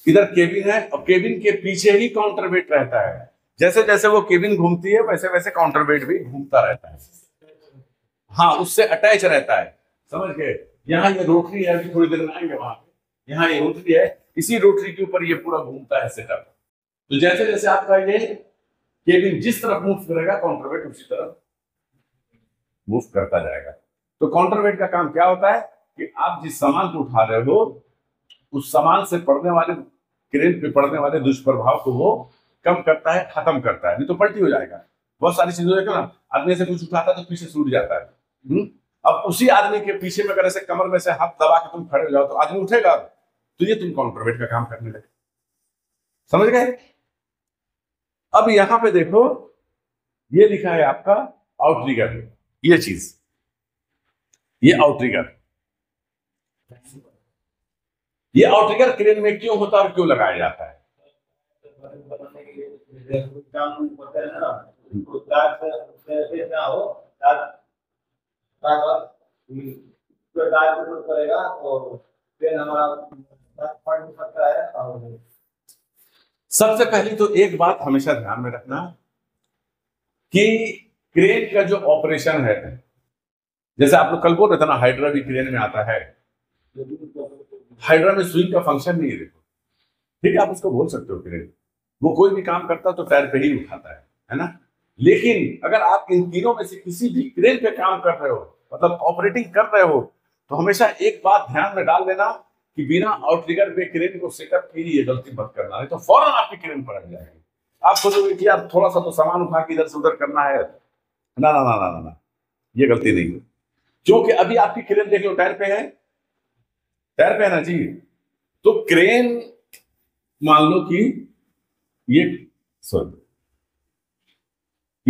इधर केबिन है और केबिन के पीछे ही काउंटर वेट रहता है। जैसे जैसे वो केबिन घूमती है वैसे वैसे काउंटर वेट भी घूमता रहता है। हाँ, उससे अटैच रहता है, समझ गए। यहाँ ये रोटरी है, अभी थोड़ी देर में आएंगे वहां पे। यहाँ ये रोटरी है, इसी रोटरी के ऊपर ये पूरा घूमता है सेटअप। तो जैसे जैसे आपका ये केबिन जिस तरफ मूव करेगा काउंटर वेट उसी तरफ मूव करता जाएगा। तो काउंटर वेट का काम क्या होता है कि आप जिस सामान को उठा रहे हो उस सामान से पड़ने वाले, क्रेन पे पड़ने वाले दुष्प्रभाव को वो कम करता है, खत्म करता है, नहीं तो पलटी हो जाएगा। बहुत सारी चीजें देखो ना, आदमी से कुछ उठाता है तो पीछे छूट जाता है। अब उसी आदमी के पीछे में अगर ऐसे कमर में से हाथ दबा के तुम खड़े हो जाओ तो आदमी उठेगा, तो ये तुम काउंटर वेट का काम करने लगे, समझ गए। अब यहां पे देखो ये लिखा है आपका आउटरिगर, ये चीज, ये आउटरिगर। ये आउटरिगर क्रेन में क्यों होता है और क्यों लगाया जाता है? सबसे पहले तो एक बात हमेशा ध्यान में रखना कि क्रेन का जो ऑपरेशन है, जैसे आप लोग कल बोल रहे थे ना हाइड्रा भी क्रेन में आता है, हाइड्रा में स्विंग का फंक्शन नहीं है, देखो ठीक है, आप उसको बोल सकते हो क्रेन, वो कोई भी काम करता तो पैर पे ही उठाता है ना। लेकिन अगर आप इन तीनों में से किसी भी क्रेन पे काम कर रहे हो, मतलब ऑपरेटिंग कर रहे हो, तो हमेशा एक बात ध्यान में डाल देना कि बिना आउटरिगर पे क्रेन को सेटअप की ये गलती मत करना, है तो फौरन आपकी क्रेन पलट जाएगी। आप सोचोगे कि यार थोड़ा सा तो सामान उठा के इधर से उधर करना है, ना ना ना ना ना, ना। ये गलती नहीं है, क्योंकि अभी आपकी क्रेन देख लो टायर पे है, टायर पे है ना जी। तो क्रेन मान लो कि ये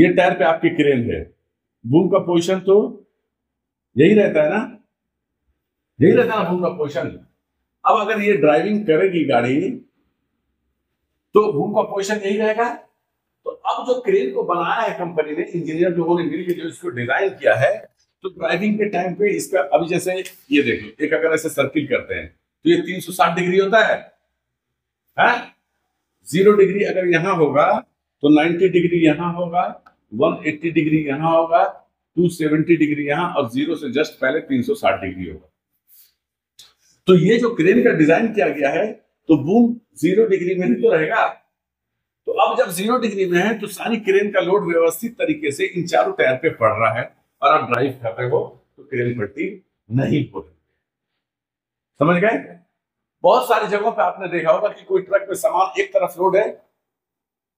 टायर पे आपकी क्रेन है, बूम का पोजीशन तो यही रहता है ना, यही रहता है ना बूम का पोजीशन। अब अगर ये ड्राइविंग करेगी गाड़ी तो बूम का पोजीशन यही रहेगा। तो अब जो क्रेन को बनाया है कंपनी ने, इंजीनियर लोगों ने मिलकर जो इसको डिजाइन किया है, तो ड्राइविंग के टाइम पे इसका, अभी जैसे ये देखो, एक अगर ऐसे सर्किल करते हैं तो ये 360 डिग्री होता है, 0 डिग्री अगर यहां होगा तो 90 डिग्री यहां होगा, 180 डिग्री यहां होगा, 270 डिग्री यहां, और 0 से जस्ट पहले 360 डिग्री होगा। तो ये जो क्रेन का डिजाइन किया गया है तो बूम 0 डिग्री में ही तो रहेगा। तो अब जब 0 डिग्री में है तो सारी क्रेन का लोड व्यवस्थित तरीके से इन चारों टायर पे पड़ रहा है, और आप ड्राइव कर रहे हो तो क्रेन पलटी नहीं हो रही, समझ गए। बहुत सारी जगहों पे आपने देखा होगा कि कोई ट्रक में सामान एक तरफ लोड है,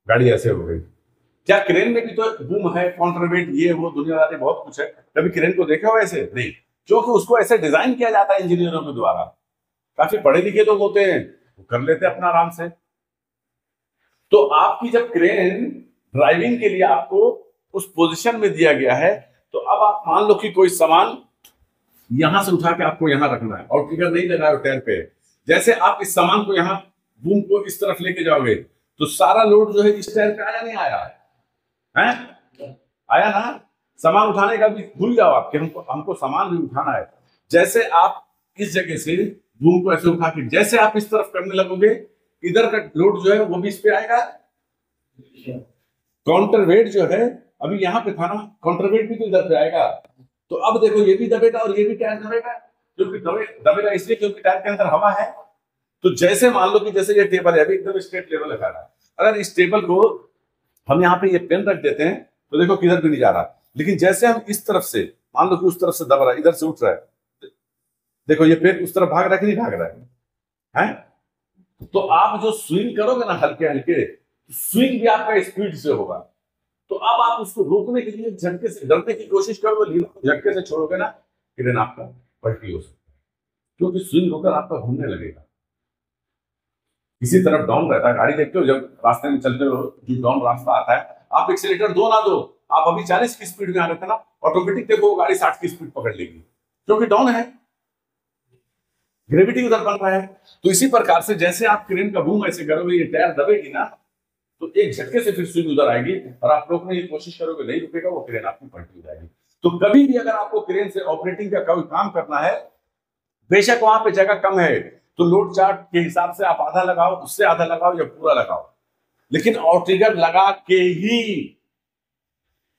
गाड़ी ऐसे हो गई। क्या क्रेन में भी तो बूम है, काउंटरवेट, ये वो दुनियादारी बहुत कुछ है, कभी क्रेन को देखा हो ऐसे? नहीं, क्योंकि उसको ऐसे डिजाइन किया जाता है इंजीनियरों के द्वारा। काफी पढ़े लिखे लोग होते हैं, वो कर लेते हैं अपना आराम से। तो आपकी जब क्रेन ड्राइविंग के लिए आपको उस पोजीशन में दिया गया है, तो अब आप मान लो कि कोई सामान यहां से उठा के आपको यहां रखना है और ट्रिगर नहीं लगा है टायर पे। जैसे आप इस सामान को यहां बूम को इस तरफ लेके जाओगे तो सारा लोड जो है इस टायर पे आया नहीं आया है? आया ना। सामान उठाने का भी भूल जाओ आप कि हमको सामान भी उठाना है। जैसे आप इस जगह से बूम को ऐसे उठा के जैसे आप इस तरफ करने लगोगे, इधर का लोड जो है वो भी इस पे आएगा। काउंटरवेट जो है अभी यहाँ पे था ना, काउंटरवेट भी तो इधर पे आएगा। तो अब देखो ये भी दबेगा और ये भी टायर दबेगा, क्योंकि दबेगा इसलिए क्योंकि टायर के अंदर हवा है। तो जैसे मान लो कि जैसे ये टेबल है, अभी एकदम स्ट्रेट लेवल लगा रहा है, अगर इस टेबल को हम यहाँ पे ये पेन रख देते हैं तो देखो किधर भी नहीं जा रहा। लेकिन जैसे हम इस तरफ से मान लो कि उस तरफ से दब रहा है, इधर से उठ रहा है, देखो ये पेन उस तरफ भाग रहा है कि नहीं भाग रहा है? तो आप जो स्विंग करोगे ना हल्के हल्के, स्विंग भी आपका स्पीड से होगा। तो अब आप उसको रोकने के लिए झटके से डरने की कोशिश करोगे, झटके से छोड़ोगे ना, फिर आपका पलटी हो सकता है, क्योंकि स्विंग होकर आपका घूमने लगेगा। किसी तरफ डाउन रहता है, गाड़ी देखते हो जब रास्ते में चलते हो जो डाउन रास्ता आता है, आप एक्सीलेटर दो ना दो, आप अभी 40 की स्पीड में आ रहे थे ना, ऑटोमेटिक देखो वो गाड़ी 60 की स्पीड पकड़ लेगी, क्योंकि डाउन है, ग्रेविटी उधर बन रहा है। तो इसी प्रकार से जैसे आप क्रेन का बूम ऐसे करोगे, ये टायर दबेगी ना, तो एक झटके से फिर स्विंग उधर आएगी और आप रोकने की कोशिश करोगे, नहीं रुकेगा, वो क्रेन आपकी पलटी हो जाएगी। तो कभी भी अगर आपको क्रेन से ऑपरेटिंग का कोई काम करना है, बेशक वहां पे जगह कम है, तो लोड चार्ट के हिसाब से आप आधा लगाओ, उससे आधा लगाओ या पूरा लगाओ, लेकिन आउटरिगर लगा के ही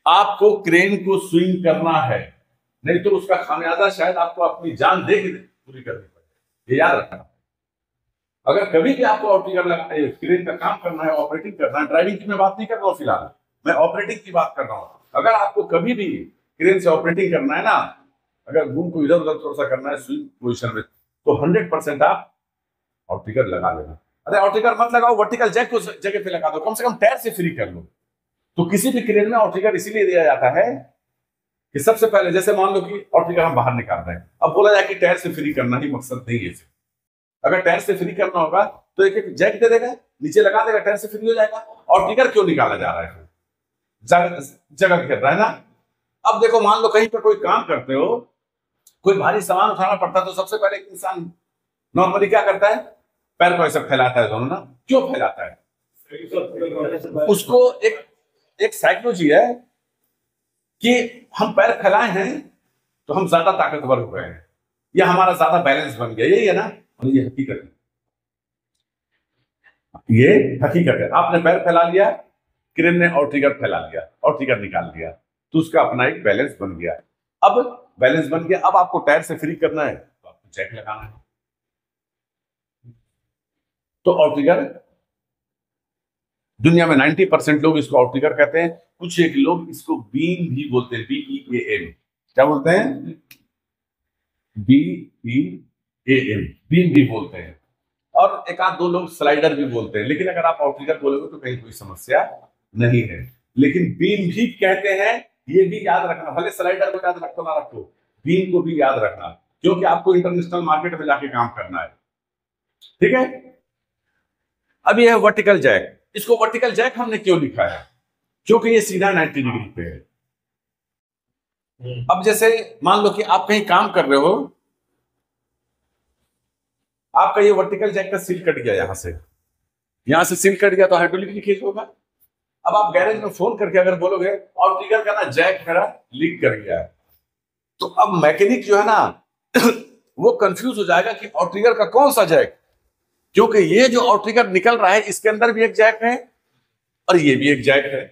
आपको क्रेन को स्विंग करना है, नहीं तो उसका खामियाजा शायद आपको अपनी जान दे के पूरी करनी पड़े, ये याद रखना। अगर कभी भी आपको आउटरिगर लगा क्रेन का काम करना है, ऑपरेटिंग करना है, ड्राइविंग की मैं बात नहीं कर रहा हूँ फिलहाल, मैं ऑपरेटिंग की बात कर रहा हूँ। अगर आपको कभी भी क्रेन से ऑपरेटिंग करना है ना, अगर बूम को इधर उधर थोड़ा सा करना है स्विंग पोजिशन में, तो 100% आप आउटरिगर लगा लेना। अरे आउटरिगर मत लगाओ, वर्टिकल जैक को जगह पे लगा दो, कम से कम टायर से फ्री कर लो। तो किसी भी क्रेन में आउटरिगर इसीलिए दिया जाता है कि सबसे पहले, जैसे मान लो कि आउटरिगर हम बाहर निकाल रहे हैं, अब बोला जाए कि टायर से फ्री करना ही मकसद नहीं है। अगर टायर से फ्री करना होगा तो एक एक जैक दे देगा, नीचे लगा देगा, टायर से फ्री हो जाएगा। आउटरिगर क्यों निकाला जा रहा है? जगह घेर रहा है ना। अब देखो, मान लो कहीं पर कोई काम करते हो, कोई भारी सामान उठाना पड़ता है, तो सबसे पहले एक इंसान नॉर्मली क्या करता है? पैर को ऐसे फैलाता है दोनों ना। क्यों फैलाता है? उसको एक साइकोलॉजी है कि हम पैर फैलाए हैं तो हम ज्यादा ताकतवर हो गए हैं, या हमारा ज्यादा बैलेंस बन गया, यही है ना। और ये हकीकत है, ये हकीकत है। आपने पैर फैला लिया, क्रेन ने आउटरिगर फैला लिया, आउटरिगर निकाल दिया, तो उसका अपना एक बैलेंस बन गया। अब बैलेंस बन गया, अब आपको टायर से फ्री करना है तो आपको जैक लगाना है। तो आउटरिगर, दुनिया में 90% लोग इसको आउटरिगर कहते हैं, कुछ एक लोग इसको बीम भी बोलते हैं, BEAM। क्या बोलते हैं? BEAM, बीम भी बोलते हैं। और एक आध दो लोग स्लाइडर भी बोलते हैं, लेकिन अगर आप आउटरिगर बोलोगे तो कहीं कोई समस्या नहीं है। लेकिन बीम भी कहते हैं, ये भी याद रखना, भले स्लाइडर को याद रखो ना रखो, बीम को भी याद रखना, क्योंकि आपको इंटरनेशनल मार्केट में जाके काम करना है। ठीक है। अब ये है वर्टिकल जैक। इसको वर्टिकल जैक हमने क्यों लिखा है? क्योंकि ये सीधा 90 डिग्री पे है। अब जैसे मान लो कि आप कहीं काम कर रहे हो, आपका ये वर्टिकल जैक का सील कट गया, यहां से सील कट गया तो हाइड्रोलिक लीकेज होगा। अब आप गैरेज में फोन करके अगर बोलोगे और ट्रिगर का ना जैक मेरा लीक कर गया है, तो अब मैकेनिक जो है ना वो कंफ्यूज हो जाएगा कि आउटरिगर का कौन सा जैक, क्योंकि ये जो आउटरिगर निकल रहा है इसके अंदर भी एक जैक है और ये भी एक जैक है।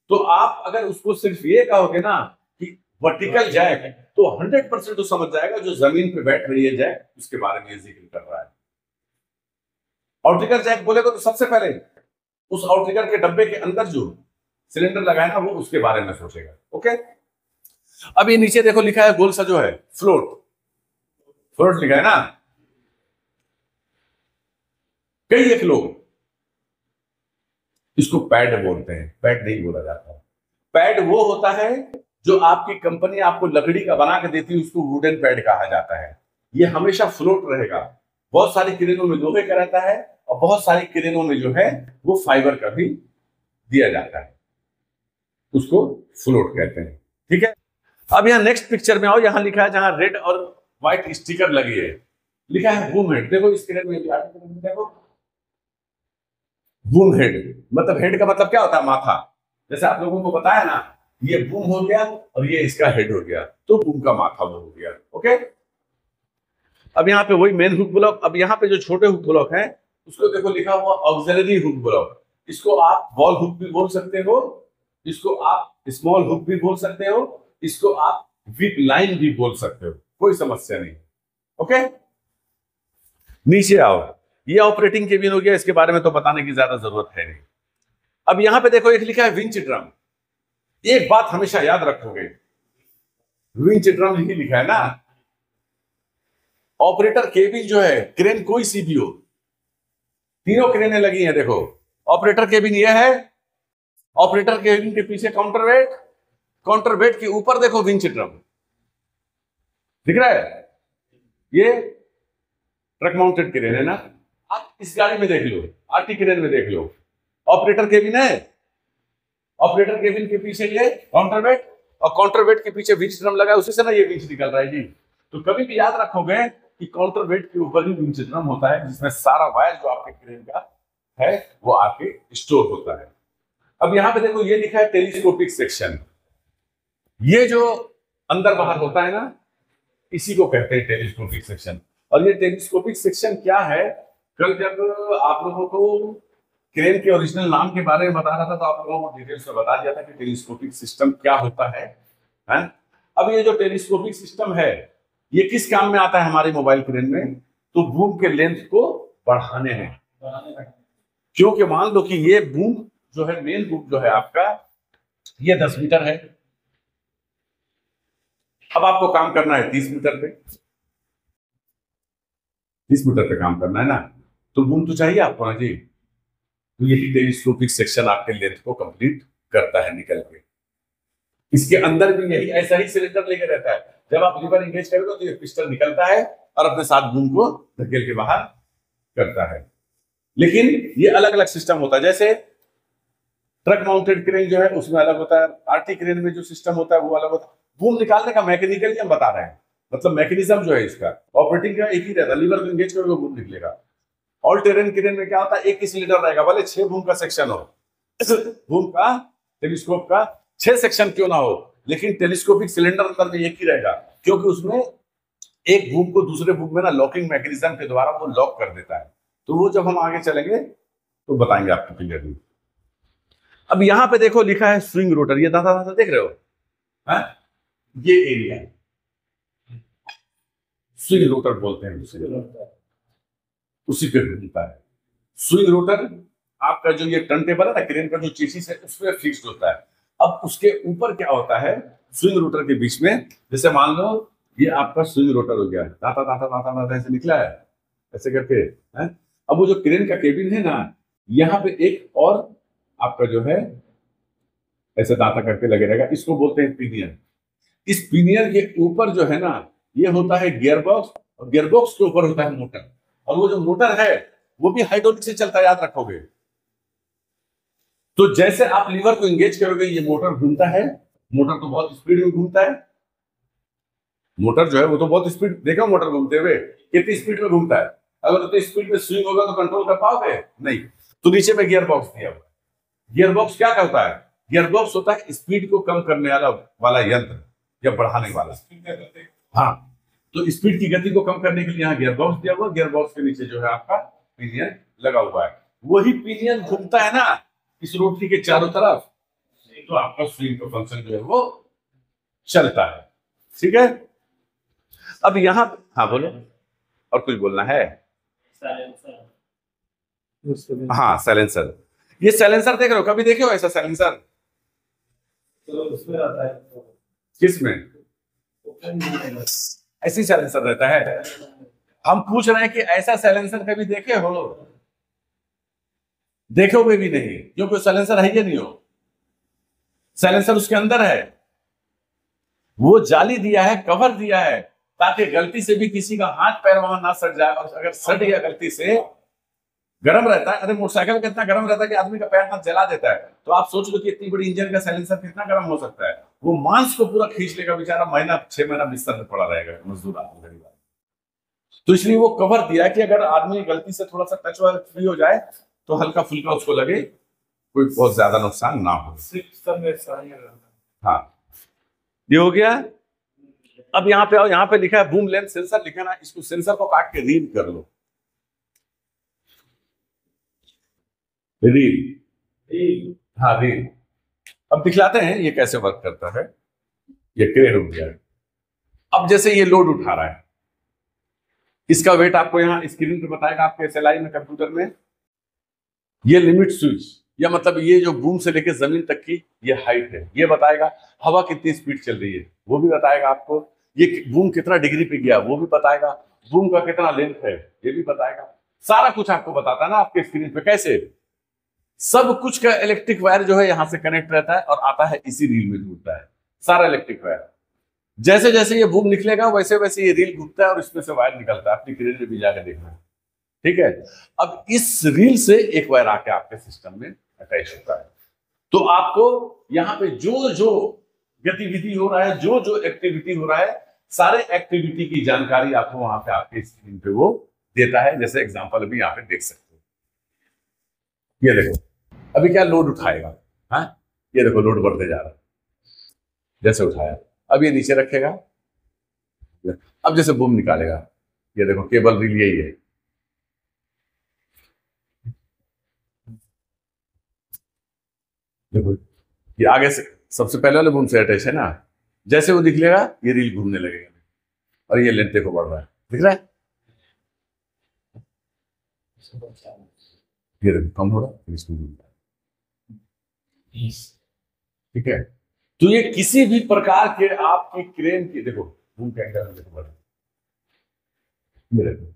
तो आप अगर उसको सिर्फ ये कहोगे ना कि वर्टिकल जैक, तो 100% तो समझ जाएगा जो जमीन पे बैठ रही है जैक, उसके बारे में जिक्र कर रहा है। आउटरिगर जैक बोलेगा तो सबसे पहले उस आउटरिगर के डब्बे के अंदर जो सिलेंडर लगा है ना, वो उसके बारे में सोचेगा। ओके। अब ये नीचे देखो लिखा है गोल सा जो है फ्लोट, फ्लोट लिखा है ना। कई एक लोग इसको पैड बोलते हैं, पैड नहीं बोला जाता। पैड वो होता है जो आपकी कंपनी आपको लकड़ी का बना के देती है, उसको वुडन पैड कहा जाता है। ये हमेशा फ्लोट रहेगा। बहुत सारी क्रेनों में लोहे का रहता है और बहुत सारी क्रेनों में जो है वो फाइबर का भी दिया जाता है, उसको फ्लोट कहते हैं। ठीक है। अब यहाँ नेक्स्ट पिक्चर में आओ, यहाँ लिखा है, जहां रेड और व्हाइट स्टिकर लगी है, लिखा है बूम हेड। देखो इस क्रेन में देखो बूम हेड, मतलब हेड का मतलब क्या होता है? माथा। जैसे आप लोगों को बताया ना, ये बूम हो गया और ये इसका हेड हो गया, तो बूम का माथा वो हो गया। ओके। अब यहाँ पे वही मेन हुक ब्लॉक। अब यहाँ पे जो छोटे हुक ब्लॉक है उसको देखो लिखा हुआ ऑक्सिलरी हुक ब्लॉक। इसको आप बॉल हुक भी बोल सकते हो, इसको आप स्मॉल हुक भी बोल सकते हो, इसको आप विप लाइन भी बोल सकते हो, कोई समस्या नहीं। ओके। नीचे आओ, ये ऑपरेटिंग केबिन हो गया, इसके बारे में तो बताने की ज्यादा जरूरत है नहीं। अब यहां पे देखो एक लिखा है विंच ड्रम। एक बात हमेशा याद रखोगे, विंच ड्रम ही लिखा है ना। ऑपरेटर केबिन जो है, क्रेन कोई सी भी हो, तीनों क्रेनें लगी हैं। देखो ऑपरेटर केबिन ये है, ऑपरेटर केबिन के पीछे काउंटरवेट, काउंटरवेट के ऊपर देखो विंच ड्रम दिख रहा है। ये ट्रक माउंटेड क्रेन है ना। आप इस गाड़ी में देख लो, आरटी क्रेन में देख लो, ऑपरेटर केबिन है, ऑपरेटर केबिन के पीछे ये काउंटरवेट, और काउंटरवेट के पीछे विंच ड्रम लगा है, उसी से ना ये विंच निकल रहा है जी। तो कभी भी याद रखोगे कि काउंटरवेट के ऊपर ही विंच ड्रम होता है, जिसमें सारा वायर जो आपके क्रेन का है वो आपके स्टोर होता है। अब यहाँ पे देखो ये लिखा है टेलीस्कोपिक सेक्शन, ये जो अंदर बाहर होता है ना, इसी को कहते हैं टेलीस्कोपिक सेक्शन। और ये टेलीस्कोपिक सेक्शन क्या है, कल जब आप लोगों को क्रेन के ओरिजिनल नाम के बारे में बता रहा था तो आप लोगों को डिटेल्स में बता दिया था कि टेलीस्कोपिक सिस्टम क्या होता है। अब ये जो टेलीस्कोपिक सिस्टम है ये किस काम में आता है हमारे मोबाइल क्रेन में, तो बूम के लेंथ को बढ़ाने में। क्योंकि मान लो कि ये बूम जो है, मेन बूम जो है आपका, ये 10 मीटर है, अब आपको काम करना है 30 मीटर पे, 30 मीटर पे काम करना है ना, तो बूम तो चाहिए आपको ना जी। तो यही टेलीस्कोपिक सेक्शन आपके लेंथ को कंप्लीट करता है निकल के। इसके अंदर भी यही ऐसा ही सिलेंडर लेके रहता है, जब आप लीवर एंगेज करोगे तो ये पिस्टन निकलता है और अपने साथ बूम को धकेल के बाहर करता है। लेकिन ये अलग अलग सिस्टम होता है, जैसे ट्रक माउंटेड क्रेन जो है उसमें अलग होता है, आरटी क्रेन में जो सिस्टम होता है वो अलग होता है। बूम निकालने का मैकेनिकली हम बता रहे हैं, मतलब मैकेनिज्म जो है इसका ऑपरेटिंग का एक ही रहता है, लीवर को एंगेज करोगे बूम निकलेगा। ऑल टेरेन क्रेन में क्या होता है, एक ही सिलेंडर रहेगा, भले 6 बूम का सेक्शन हो, बूम का टेलीस्कोप का 6 सेक्शन क्यों ना हो, लेकिन टेलीस्कोपिक सिलेंडर अंदर में एक ही रहेगा, क्योंकि उसमें एक बूम को दूसरे बूम में ना लॉकिंग मैकेनिज्म के द्वारा वो लॉक कर देता है। तो वो जब हम आगे चलेंगे तो बताएंगे आपको क्लियरली। अब यहां पे देखो लिखा है स्विंग रोटर, ये दादा दादा देख रहे हो है? ये एरिया स्विंग रोटर बोलते हैं उसी पे घूमता है। स्विंग रोटर आपका जो ये टर्न टेबल है ना क्रेन का, जो चेसिस है उसमें फिक्स्ड होता है। अब उसके ऊपर क्या होता है, स्विंग रोटर के बीच में, जैसे मान लो ये आपका स्विंग रोटर हो गया, दाता दाता दाता दाता ऐसे निकला है ऐसे करके है। अब वो जो क्रेन का केबिन है ना, यहाँ पे एक और आपका जो है ऐसे दाता करके लगे रहेगा, इसको बोलते हैं पिनियन। इस पिनियन के ऊपर जो है ना ये होता है गियर बॉक्स, और गियर बॉक्स के ऊपर होता है मोटर, और वो जो मोटर है वो भी हाइड्रोलिक से चलता है, याद रखोगे। तो जैसे आप लीवर को एंगेज करोगे ये मोटर घूमता है, मोटर तो बहुत स्पीड में घूमता है, मोटर जो है वो तो बहुत स्पीड, देखो मोटर घूमते हुए कितनी स्पीड में घूमता है। अगर उतनी स्पीड में स्विंग होगा तो कंट्रोल कर पाओगे नहीं। तो नीचे में गियर बॉक्स दिया हुआ है। गियर बॉक्स क्या करता है, गियर बॉक्स होता है स्पीड को कम करने वाला यंत्र या बढ़ाने वाला। हाँ, तो स्पीड की गति को कम करने के लिए यहाँ गियर बॉक्स दिया हुआ, गियर बॉक्स के नीचे जो है आपका पिनियन लगा हुआ है। वही पिनियन घूमता है ना इस रोटरी के चारों तरफ, तो आपका स्विंग का फंक्शन जो है वो चलता है। ठीक है, अब यहां, हाँ बोलो, और कुछ बोलना है? हाँ सैलेंसर, ये सैलेंसर देख रहे हो, कभी देखे हो ऐसा सैलेंसर? तो उसमें आता है किसमें? ऐसी सैलेंसर रहता है। हम पूछ रहे हैं कि ऐसा सैलेंसर कभी देखे हो? देखोगे भी नहीं, क्योंकि सैलेंसर है ही नहीं हो। सैलेंसर उसके अंदर है, वो जाली दिया है, कवर दिया है, ताकि गलती से भी किसी का हाथ पैर वहां ना सट जाए। और अगर सट गया गलती से, गर्म रहता है, अरे मोटरसाइकिल कितना गर्म रहता है कि आदमी का पैर हाथ जला देता है। तो आप सोच लो कि इतनी बड़ी इंजन का सैलेंसर कितना गर्म हो सकता है। वो मांस को पूरा खींच लेगा, बेचारा 6 महीना बिस्तर में पड़ा रहेगा मजदूर आदमी। तो इसलिए वो कवर दिया कि अगर आदमी गलती से थोड़ा सा टच फ्री हो जाए तो हल्का फुल्का उसको लगे, कोई बहुत ज्यादा नुकसान ना हो। हाँ, ये हो गया। अब यहाँ पे आओ, यहाँ पे लिखा है बूम लेंथ सेंसर लिखा ना, इसको सेंसर को काट के रील कर लो। रील, हाँ रील। अब दिखलाते हैं ये कैसे वर्क करता है। ये क्रेन हो गया। अब जैसे ये लोड उठा रहा है, इसका वेट आपको यहाँ स्क्रीन पे बताएगा आपके एसएलआई में, कंप्यूटर में। ये लिमिट स्विच, या मतलब ये जो बूम से लेके जमीन तक की ये हाइट है, ये बताएगा। हवा कितनी स्पीड चल रही है वो भी बताएगा आपको। ये बूम कितना डिग्री पे गया वो भी बताएगा। बूम का कितना लेंथ है ये भी बताएगा। सारा कुछ आपको बताता है ना आपके स्क्रीन पे। कैसे? सब कुछ का इलेक्ट्रिक वायर जो है यहाँ से कनेक्ट रहता है और आता है इसी रील में जुड़ता है सारा इलेक्ट्रिक वायर। जैसे जैसे ये बूम निकलेगा वैसे वैसे ये रील घूमता है और इसमें से वायर निकलता है। अपनी क्रेन में भी जाकर देखना। ठीक है। अब इस रील से एक वायर आके आपके सिस्टम में अटैच होता है। तो आपको यहाँ पे जो जो गतिविधि हो रहा है, जो जो एक्टिविटी हो रहा है, सारे एक्टिविटी की जानकारी आपको वहां पे आपके स्क्रीन पे वो देता है। जैसे एग्जांपल अभी यहाँ पे देख सकते हो, ये देखो अभी क्या लोड उठाएगा, हाँ ये देखो लोड बढ़ते जा रहा है, जैसे उठाया अब ये नीचे रखेगा, अब जैसे बूम निकालेगा, ये देखो केबल रील यही है, देखो ये आगे से सबसे पहले वाले बूम से अटैच है ना, जैसे वो निकलेगा ये रील घूमने लगेगा और ये लेंथ देखो बढ़ रहा है, दिख रहा है, ये देखो कम हो रहा है, इसमें घूमता है, ठीक है। तो ये किसी भी प्रकार के आपके क्रेन की देखो बूम के एंगल में देखो बढ़ रहा है, ये देखो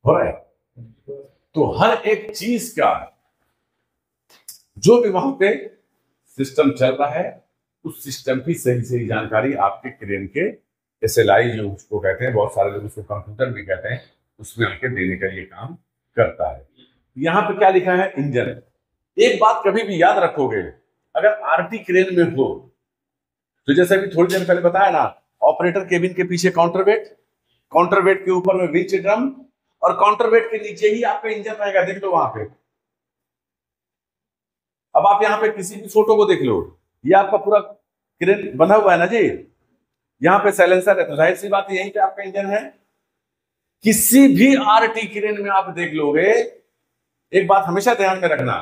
हो रहा है। तो हर एक चीज का जो भी वहां पे सिस्टम चल रहा है, उस सिस्टम की सही सही जानकारी आपके क्रेन के SLI जो उसको कहते हैं, बहुत सारे लोग उसको कंप्यूटर भी कहते हैं, उसमें आके देने का ये काम करता है। यहाँ पे क्या लिखा है, इंजन। एक बात कभी भी याद रखोगे, अगर RT क्रेन में हो तो जैसे अभी थोड़ी देर पहले बताया ना, ऑपरेटर केबिन के पीछे काउंटरवेट, काउंटरवेट के ऊपर में विंच ड्रम, और काउंटरवेट के नीचे ही आपका इंजन रहेगा, देख लो वहां पे। अब आप यहाँ पे किसी भी फोटो को देख लो, ये आपका पूरा क्रेन बना हुआ है ना जी, यहाँ पे साइलेंसर है, तो जाहिर सी बात है यहीं पे आपका इंजन है। किसी भी RT क्रेन में आप देख लोगे, एक बात हमेशा ध्यान में रखना,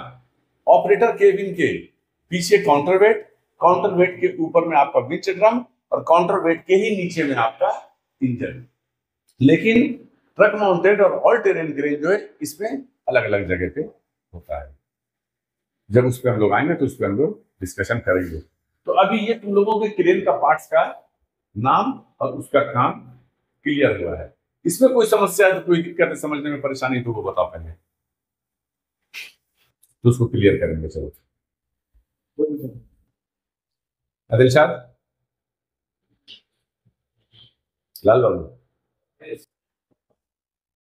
ऑपरेटर केबिन के पीछे काउंटरवेट, काउंटरवेट के ऊपर में आपका विंच ड्रम, और काउंटरवेट के ही नीचे में आपका इंजन। लेकिन ट्रक माउंटेड और ऑल टेरेन क्रेन जो है, इसमें अलग अलग जगह पे होता है। जब उस पर हम लोग आएंगे तो उस पर हम लोग डिस्कशन करेंगे। तो अभी ये तुम लोगों के क्रेन का पार्ट्स का नाम और उसका काम क्लियर हुआ है। इसमें कोई समस्या है, कोई दिक्कत है, समझने में परेशानी, तो वो बताओ पहले, तो उसको क्लियर करेंगे। चलो आदिल शाह, लाल बाबू।